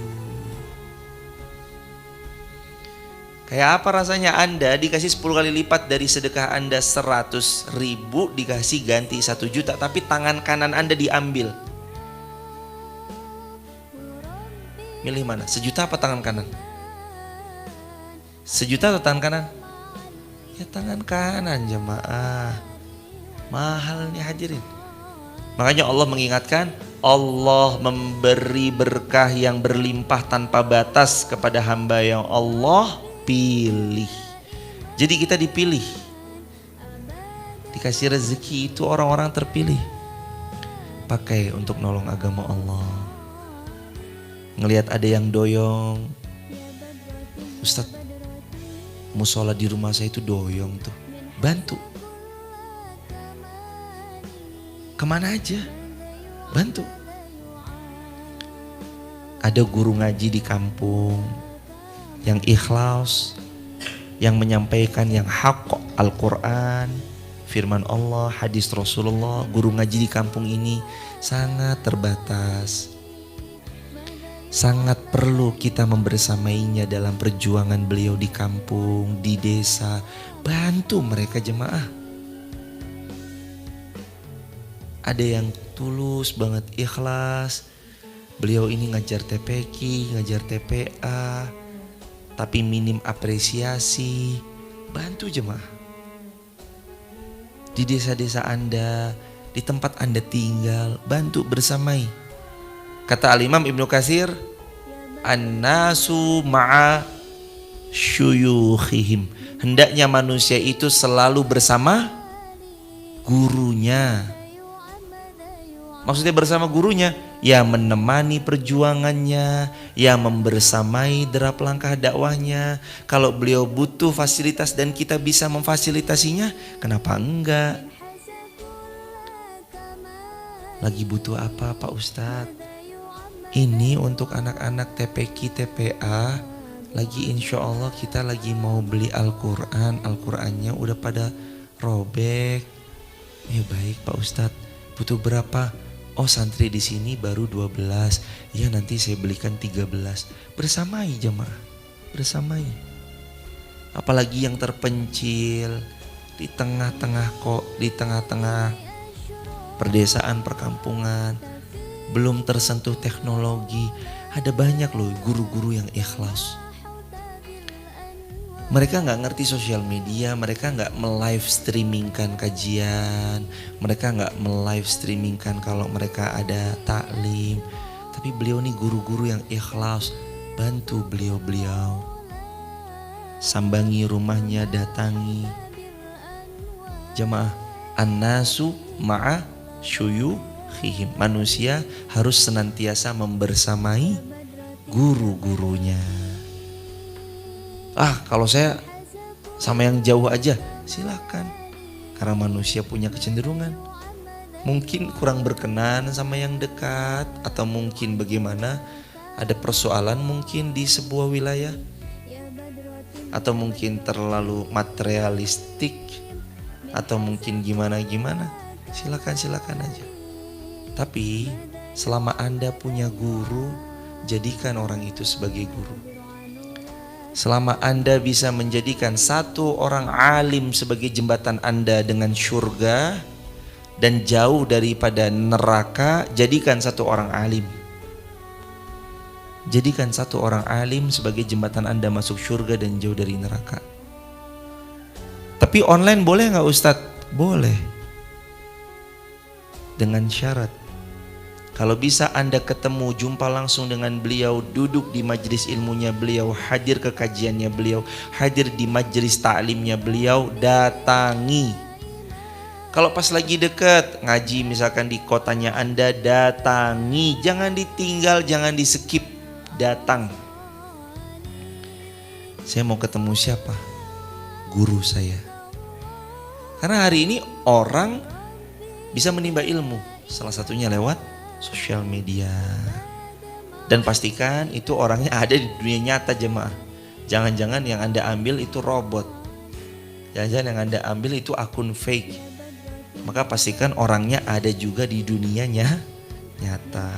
Kayak apa rasanya Anda dikasih 10 kali lipat dari sedekah Anda 100.000, dikasih ganti 1 juta, tapi tangan kanan Anda diambil. Milih mana? 1 juta apa tangan kanan? 1 juta atau tangan kanan? Ya tangan kanan jemaah. Mahal nih hadirin. Makanya Allah mengingatkan, Allah memberi berkah yang berlimpah tanpa batas kepada hamba yang Allah pilih. Jadi kita dipilih, dikasih rezeki itu orang-orang terpilih. Pakai untuk nolong agama Allah. Ngelihat ada yang doyong, Ustadz, musola di rumah saya itu doyong tuh, bantu. Kemana aja, bantu. Ada guru ngaji di kampung yang ikhlas, yang menyampaikan yang hak Al-Quran, firman Allah, hadis Rasulullah. Guru ngaji di kampung ini sangat terbatas. Sangat perlu kita membersamainya dalam perjuangan beliau di kampung, di desa. Bantu mereka jemaah. ada yang tulus banget, ikhlas. Beliau ini ngajar TPQ, ngajar TPA, tapi minim apresiasi. Bantu jemaah. Di desa-desa Anda, di tempat Anda tinggal, bantu bersamai. Kata Al-Imam Ibnu Katsir, an-nasu ma'a syuyukhihim. Hendaknya manusia itu selalu bersama gurunya. Maksudnya bersama gurunya, ya menemani perjuangannya, ya membersamai derap langkah dakwahnya. Kalau beliau butuh fasilitas dan kita bisa memfasilitasinya, kenapa enggak? Lagi butuh apa Pak Ustadz? Ini untuk anak-anak TPQ, TPA. Lagi insya Allah kita lagi mau beli Al-Quran. Al-Qurannya udah pada robek. Ya baik Pak Ustadz, butuh berapa? Oh santri di sini baru 12. Ya nanti saya belikan 13. Bersamai jemaah, bersamai. Apalagi yang terpencil di tengah-tengah perdesaan, perkampungan, belum tersentuh teknologi. Ada banyak loh guru-guru yang ikhlas. Mereka gak ngerti sosial media, mereka gak me-live streamingkan kajian, mereka gak me-live streamingkan kalau mereka ada taklim. Tapi beliau nih guru-guru yang ikhlas, bantu beliau-beliau. Sambangi rumahnya, datangi. Jamaah, an-nasu ma'a syuyukhihim. Manusia harus senantiasa membersamai guru-gurunya. Kalau saya sama yang jauh aja, silakan. Karena manusia punya kecenderungan. Mungkin kurang berkenan sama yang dekat, atau mungkin bagaimana, ada persoalan mungkin di sebuah wilayah, atau mungkin terlalu materialistik, atau mungkin gimana-gimana. Silakan aja. Tapi selama Anda punya guru, jadikan orang itu sebagai guru. Selama Anda bisa menjadikan satu orang alim sebagai jembatan Anda dengan surga dan jauh daripada neraka, jadikan satu orang alim. Jadikan satu orang alim sebagai jembatan Anda masuk surga dan jauh dari neraka. Tapi online boleh gak Ustadz? Boleh. Dengan syarat, kalau bisa Anda ketemu, jumpa langsung dengan beliau, duduk di majelis ilmunya beliau, hadir ke kajiannya beliau, hadir di majelis taklimnya beliau, datangi. Kalau pas lagi deket ngaji misalkan di kotanya Anda, datangi. Jangan ditinggal, jangan di skip, datang. Saya mau ketemu siapa? Guru saya. Karena hari ini orang bisa menimba ilmu, salah satunya lewat sosial media. Dan pastikan itu orangnya ada di dunia nyata jemaah. Jangan-jangan yang Anda ambil itu robot. Jangan-jangan yang Anda ambil itu akun fake. Maka pastikan orangnya ada juga di dunianya nyata.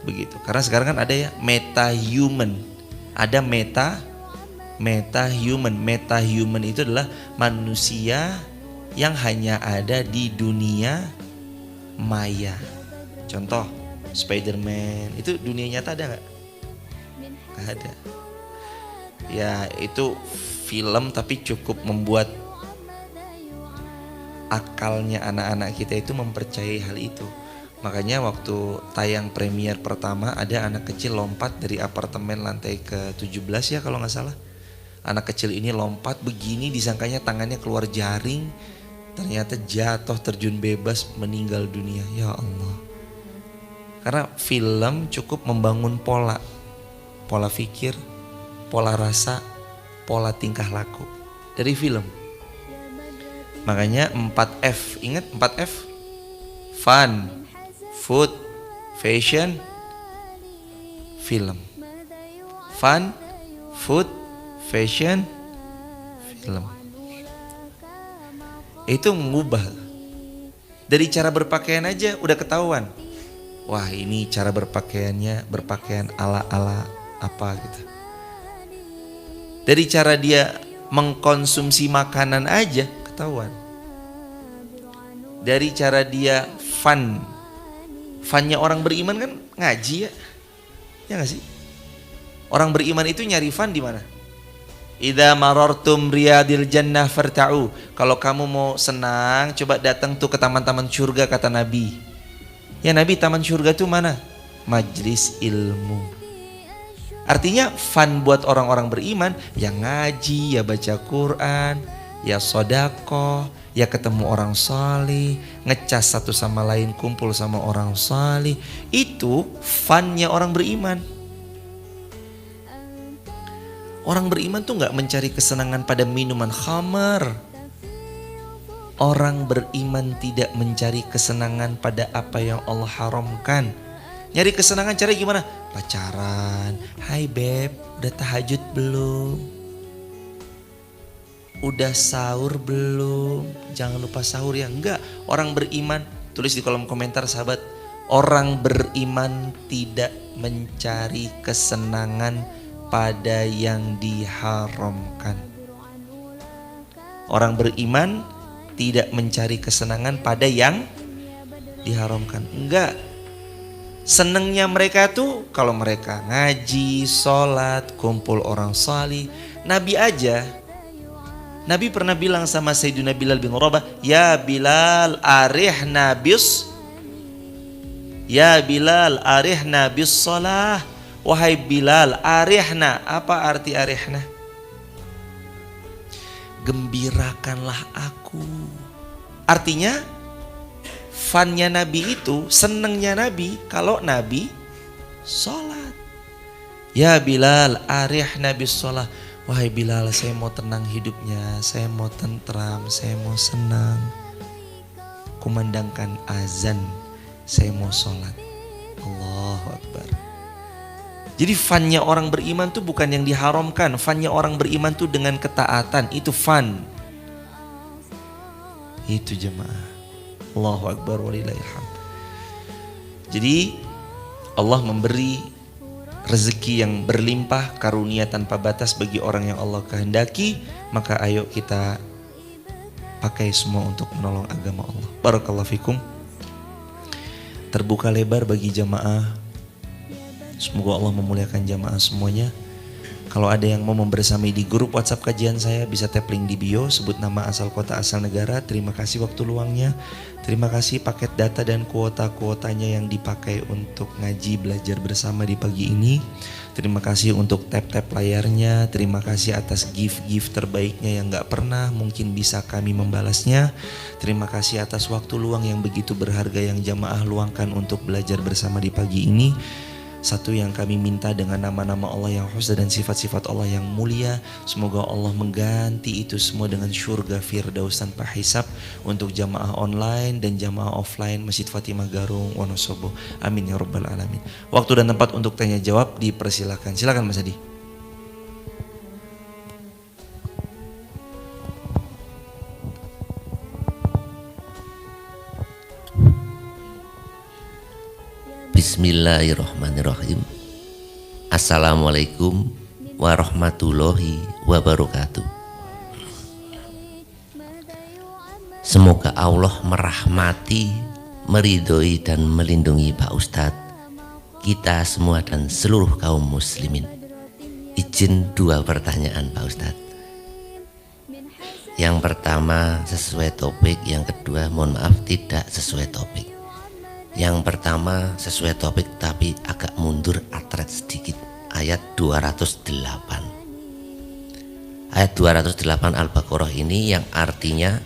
Begitu. Karena sekarang kan ada ya meta human. Ada meta human. Meta human itu adalah manusia yang hanya ada di dunia maya. Contoh, Spider-Man itu dunia nyata ada gak? Gak ada. Ya itu film tapi cukup membuat akalnya anak-anak kita itu mempercayai hal itu. Makanya waktu tayang premier pertama ada anak kecil lompat dari apartemen lantai ke-17 ya kalau gak salah. Anak kecil ini lompat begini, disangkanya tangannya keluar jaring, ternyata jatuh terjun bebas meninggal dunia. Ya Allah. Karena film cukup membangun pola pikir, pola rasa, pola tingkah laku dari film. Makanya 4F, ingat 4F? Fun, food, fashion, film. Fun, food, fashion, film. Itu mengubah. Dari cara berpakaian aja udah ketahuan. Wah ini cara berpakaiannya, berpakaian ala-ala apa gitu. Dari cara dia mengkonsumsi makanan aja ketahuan. Dari cara dia Funnya orang beriman kan ngaji ya. Ya nggak sih? Orang beriman itu nyari fun di mana? Idza marartum riyadil jannah farta'u. Kalau kamu mau senang, coba datang tuh ke taman-taman surga kata Nabi. Ya Nabi, taman surga tuh mana? Majlis ilmu. Artinya fun buat orang-orang beriman ya ngaji, ya baca Quran, ya sedekah, ya ketemu orang salih, ngecas satu sama lain, kumpul sama orang salih. Itu funnya orang beriman. Orang beriman tuh gak mencari kesenangan pada minuman khamar. Orang beriman tidak mencari kesenangan pada apa yang Allah haramkan. Nyari kesenangan cara gimana? Pacaran. Hai beb, udah tahajud belum? Udah sahur belum? Jangan lupa sahur ya. Enggak, orang beriman, tulis di kolom komentar sahabat. Orang beriman tidak mencari kesenangan pada yang diharamkan. Orang beriman tidak mencari kesenangan pada yang diharamkan. Enggak. Senengnya mereka tuh kalau mereka ngaji, sholat, kumpul orang salih. Nabi aja, Nabi pernah bilang sama Sayyidina Bilal bin Rabah, ya Bilal arihna bis, ya Bilal arihna bis sholah. Wahai Bilal, arihna. Apa arti arihna? Gembirakanlah aku. Artinya funnya Nabi itu, senengnya Nabi kalau Nabi sholat. Ya Bilal, arihna bis sholah. Wahai Bilal, saya mau tenang hidupnya, saya mau tentram, saya mau senang. Kumandangkan azan, saya mau sholat. Allahu Akbar. Jadi funnya orang beriman tuh bukan yang diharamkan. Funnya orang beriman tuh dengan ketaatan. Itu fun. Itu jemaah. Allahu Akbar walillahilhamd. Jadi Allah memberi rezeki yang berlimpah, karunia tanpa batas bagi orang yang Allah kehendaki. Maka ayo kita pakai semua untuk menolong agama Allah. Barakallahu fikum. Terbuka lebar bagi jamaah. Semoga Allah memuliakan jamaah semuanya. Kalau ada yang mau membersamai di grup WhatsApp kajian saya, bisa tap link di bio, sebut nama, asal kota, asal negara. Terima kasih waktu luangnya. Terima kasih paket data dan kuota-kuotanya yang dipakai untuk ngaji belajar bersama di pagi ini. Terima kasih untuk tap-tap layarnya. Terima kasih atas gift-gift terbaiknya yang gak pernah mungkin bisa kami membalasnya. Terima kasih atas waktu luang yang begitu berharga yang jamaah luangkan untuk belajar bersama di pagi ini. Satu yang kami minta dengan nama-nama Allah yang husna dan sifat-sifat Allah yang mulia, semoga Allah mengganti itu semua dengan syurga firdaus tanpa hisab untuk jamaah online dan jamaah offline Masjid Fatimah Garung Wonosobo. Amin ya rabbal alamin. Waktu dan tempat untuk tanya jawab dipersilakan. Silakan Mas Adi. Bismillahirrahmanirrahim. Assalamualaikum warahmatullahi wabarakatuh. Semoga Allah merahmati, meridhoi dan melindungi Pak Ustadz, kita semua dan seluruh kaum muslimin. Izin 2 pertanyaan Pak Ustadz. Yang pertama sesuai topik, yang kedua mohon maaf tidak sesuai topik. Yang pertama sesuai topik tapi agak mundur atret sedikit. Ayat 208. Ayat 208 Al-Baqarah ini yang artinya,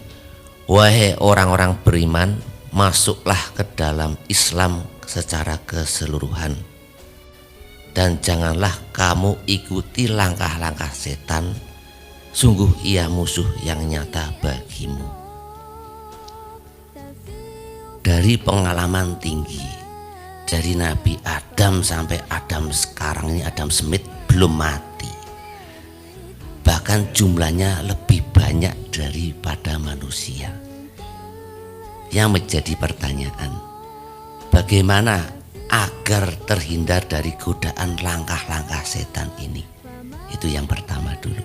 wahai orang-orang beriman, masuklah ke dalam Islam secara keseluruhan. Dan janganlah kamu ikuti langkah-langkah setan, sungguh ia musuh yang nyata bagimu. Dari pengalaman tinggi, dari Nabi Adam sampai Adam sekarang ini, Adam Smith belum mati. Bahkan jumlahnya lebih banyak daripada manusia. Yang menjadi pertanyaan, bagaimana agar terhindar dari godaan langkah-langkah setan ini? Itu yang pertama dulu.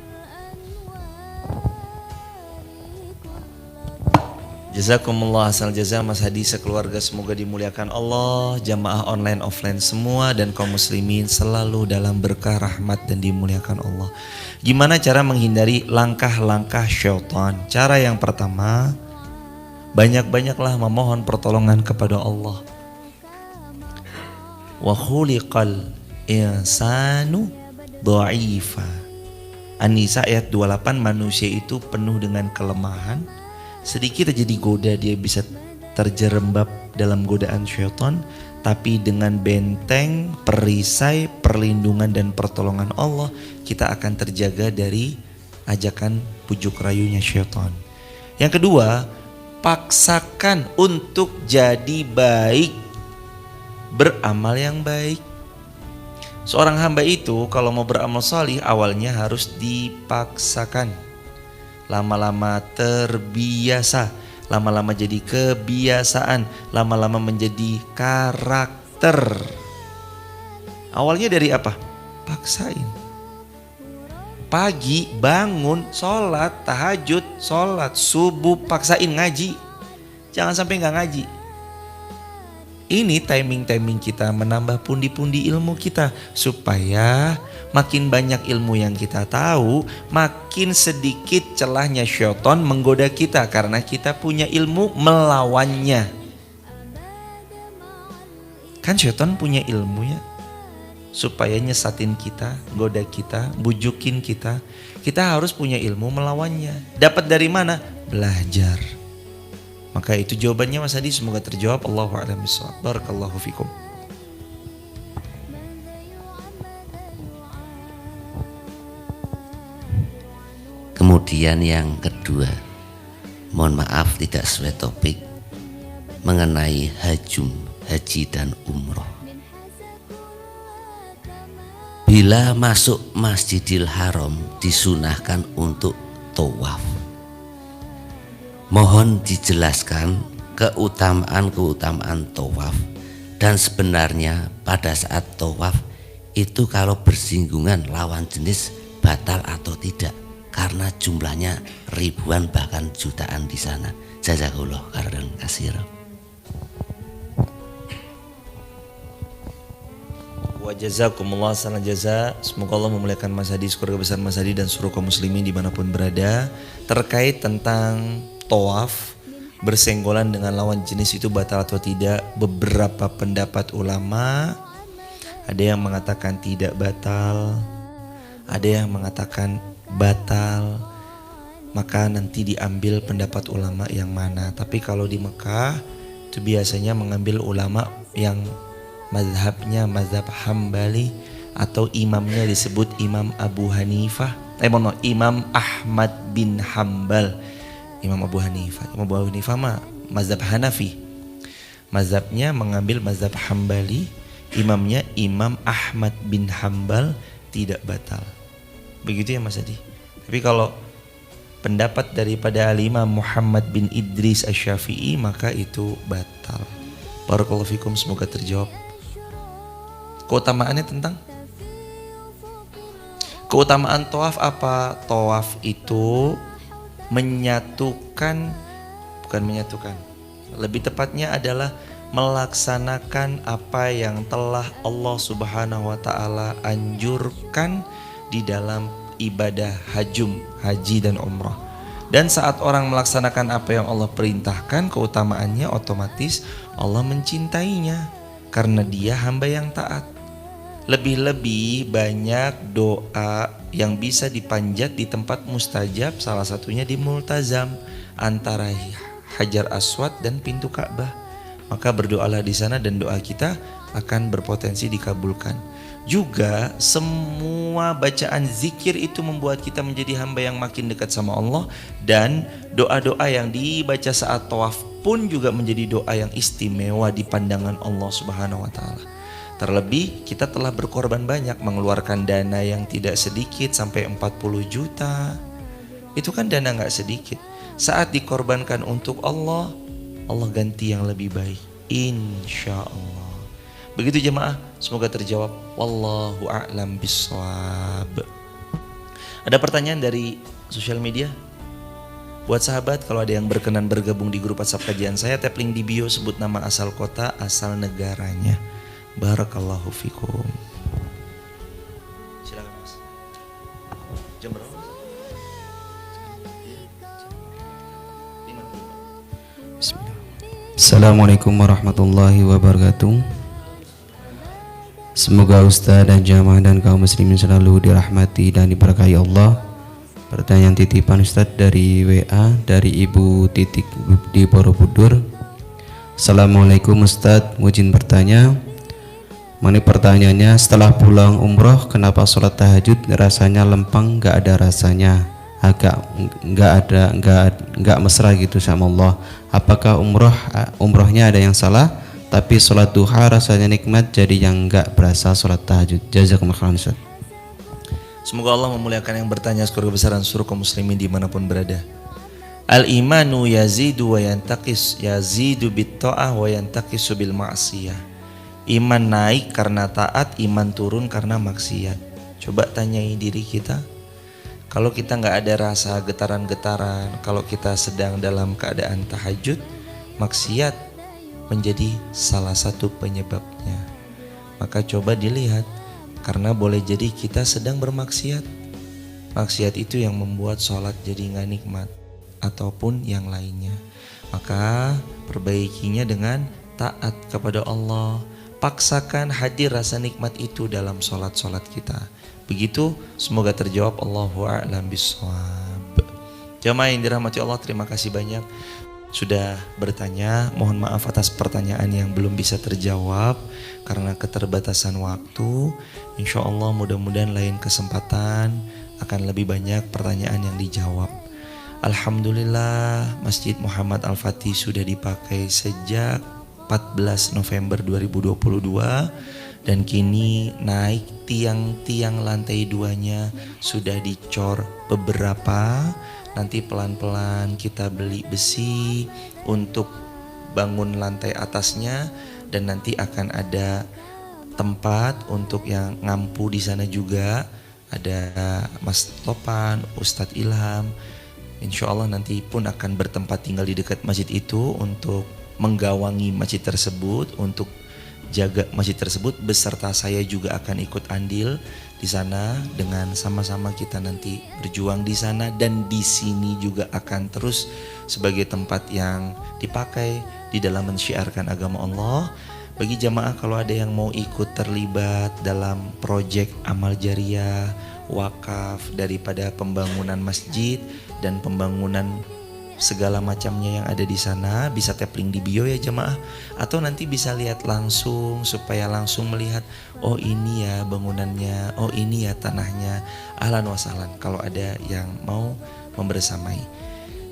Jazakumullah asal jaza Mas Hadi sekeluarga, semoga dimuliakan Allah, jamaah online offline semua dan kaum muslimin selalu dalam berkah rahmat dan dimuliakan Allah. Gimana cara menghindari langkah-langkah syaitan? Cara yang pertama, banyak-banyaklah memohon pertolongan kepada Allah. Wa khuliqal insanu dha'ifa. An-Nisa ayat 28, manusia itu penuh dengan kelemahan. Sedikit aja digoda dia bisa terjerembab dalam godaan syaitan, tapi dengan benteng, perisai, perlindungan dan pertolongan Allah kita akan terjaga dari ajakan pujuk rayunya syaitan. Yang kedua, paksakan untuk jadi baik, beramal yang baik. Seorang hamba itu kalau mau beramal salih awalnya harus dipaksakan. Lama-lama terbiasa, lama-lama jadi kebiasaan, lama-lama menjadi karakter. Awalnya dari apa? Paksain. Pagi bangun, sholat, tahajud, sholat, subuh, paksain ngaji. Jangan sampai gak ngaji. Ini timing-timing kita menambah pundi-pundi ilmu kita, supaya makin banyak ilmu yang kita tahu, makin sedikit celahnya syaitan menggoda kita karena kita punya ilmu melawannya. Kan syaitan punya ilmu ya, supaya nyesatin kita, goda kita, bujukin kita. Kita harus punya ilmu melawannya. Dapat dari mana? Belajar. Maka itu jawabannya Mas Hadi, semoga terjawab. Allahu a'lam bishawab. Barakallahu fikum. Kemudian yang kedua, mohon maaf tidak sesuai topik, mengenai haji dan umroh. Bila masuk Masjidil Haram disunahkan untuk tawaf. Mohon dijelaskan keutamaan tawaf, dan sebenarnya pada saat tawaf itu kalau bersinggungan lawan jenis batal atau tidak, karena jumlahnya ribuan bahkan jutaan di sana. Jazakallah khairan katsiran. Wa jazakumullah salam jaza. Semoga Allah memuliakan Mas Hadi, keluarga besar Mas Hadi dan seluruh kaum muslimin dimanapun berada. Terkait tentang tawaf bersenggolan dengan lawan jenis itu batal atau tidak, beberapa pendapat ulama, ada yang mengatakan tidak batal, ada yang mengatakan batal. Maka nanti diambil pendapat ulama yang mana. Tapi kalau di Mekah itu biasanya mengambil ulama yang mazhabnya mazhab Hambali, atau imamnya disebut Imam Abu Hanifah, Imam Ahmad bin Hambal. Imam Abu Hanifah mah mazhab Hanafi. Mazhabnya mengambil mazhab Hambali, imamnya Imam Ahmad bin Hambal, tidak batal. Begitu ya Mas Hadi. Tapi kalau pendapat daripada Imam Muhammad bin Idris Asy-Syafi'i maka itu batal. Barakallahu fikum, semoga terjawab. Keutamaannya tentang keutamaan tawaf apa? Tawaf itu lebih tepatnya adalah melaksanakan apa yang telah Allah Subhanahu wa taala anjurkan di dalam ibadah haji dan umrah. Dan saat orang melaksanakan apa yang Allah perintahkan, keutamaannya otomatis Allah mencintainya karena dia hamba yang taat. Lebih-lebih banyak doa yang bisa dipanjat di tempat mustajab, salah satunya di multazam antara Hajar Aswad dan pintu Ka'bah. Maka berdoalah di sana dan doa kita akan berpotensi dikabulkan. Juga semua bacaan zikir itu membuat kita menjadi hamba yang makin dekat sama Allah, dan doa-doa yang dibaca saat tawaf pun juga menjadi doa yang istimewa di pandangan Allah Subhanahu wa taala. Terlebih kita telah berkorban banyak, mengeluarkan dana yang tidak sedikit sampai 40 juta. Itu kan dana gak sedikit. Saat dikorbankan untuk Allah, Allah ganti yang lebih baik, insya Allah. Begitu jemaah, semoga terjawab. Wallahu a'lam bishawab. Ada pertanyaan dari sosial media? Buat sahabat, kalau ada yang berkenan bergabung di grup WhatsApp kajian saya, tap link di bio, sebut nama, asal kota, asal negaranya. Barakallahu fikum. Silakan Mas. Jam berapa? Assalamualaikum warahmatullahi wabarakatuh. Semoga Ustaz dan jamaah dan kaum muslimin selalu dirahmati dan diberkahi Allah. Pertanyaan titipan Ustaz dari WA dari Ibu Titik di Borobudur. Assalamualaikum Ustaz, izin bertanya. Mana pertanyaannya, setelah pulang umroh kenapa sholat tahajud rasanya lempeng, nggak ada rasanya, agak nggak mesra gitu sama Allah. Apakah umrohnya ada yang salah? Tapi sholat duha rasanya nikmat, jadi yang nggak berasa sholat tahajud. Jazakumullah khairan Ustaz. Semoga Allah memuliakan yang bertanya seluruh kebesaran seluruh kaum muslimin dimanapun berada. Al-imanu yazidu wa yantaqis, yazidu bit-ta'ah wa yantaqisu bil ma'siyah. Iman naik karena taat, iman turun karena maksiat. Coba tanyai diri kita, kalau kita nggak ada rasa getaran-getaran, kalau kita sedang dalam keadaan tahajud, maksiat menjadi salah satu penyebabnya. Maka coba dilihat, karena boleh jadi kita sedang bermaksiat. Maksiat itu yang membuat sholat jadi nggak nikmat, ataupun yang lainnya. Maka perbaikinya dengan taat kepada Allah. Paksakan hadir rasa nikmat itu dalam sholat-sholat kita. Begitu, semoga terjawab. Allahu a'lam bishawab. Jamaah yang dirahmati Allah, terima kasih banyak sudah bertanya. Mohon maaf atas pertanyaan yang belum bisa terjawab karena keterbatasan waktu. Insya Allah mudah-mudahan lain kesempatan akan lebih banyak pertanyaan yang dijawab. Alhamdulillah, Masjid Muhammad Al-Fatih sudah dipakai sejak 14 November 2022 dan kini naik tiang-tiang lantai 2-nya sudah dicor beberapa. Nanti pelan-pelan kita beli besi untuk bangun lantai atasnya, dan nanti akan ada tempat untuk yang ngampu di sana juga. Ada Mas Topan, Ustadz Ilham. Insya Allah nanti pun akan bertempat tinggal di dekat masjid itu untuk menggawangi masjid tersebut, untuk jaga masjid tersebut, beserta saya juga akan ikut andil di sana dengan sama-sama kita nanti berjuang di sana, dan di sini juga akan terus sebagai tempat yang dipakai di dalam mensyiarkan agama Allah. Bagi jamaah kalau ada yang mau ikut terlibat dalam proyek amal jariah, wakaf daripada pembangunan masjid dan pembangunan segala macamnya yang ada di sana, bisa tap link di bio ya jemaah, atau nanti bisa lihat langsung supaya langsung melihat, oh ini ya bangunannya, oh ini ya tanahnya. Ahlan wa sahlan kalau ada yang mau membersamai.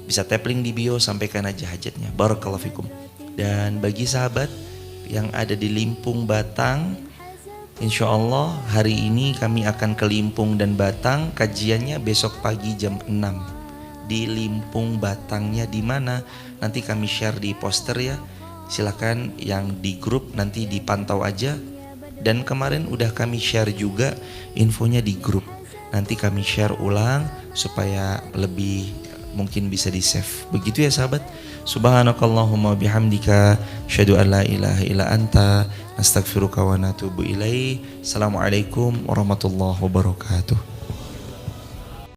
Bisa tap link di bio, sampaikan aja hajatnya. Barakallahu fikum. Dan bagi sahabat yang ada di Limpung Batang, insya Allah hari ini kami akan ke Limpung dan Batang, kajiannya besok pagi jam 6 di Limpung Batangnya di mana nanti kami share di poster ya. Silakan yang di grup nanti dipantau aja. Dan kemarin udah kami share juga infonya di grup. Nanti kami share ulang supaya lebih mungkin bisa di save. Begitu ya sahabat. Subhanakallahumma bihamdika asyhadu an la ilaha illa anta nastaghfiruka wa natubu ilaik. Assalamualaikum warahmatullahi wabarakatuh.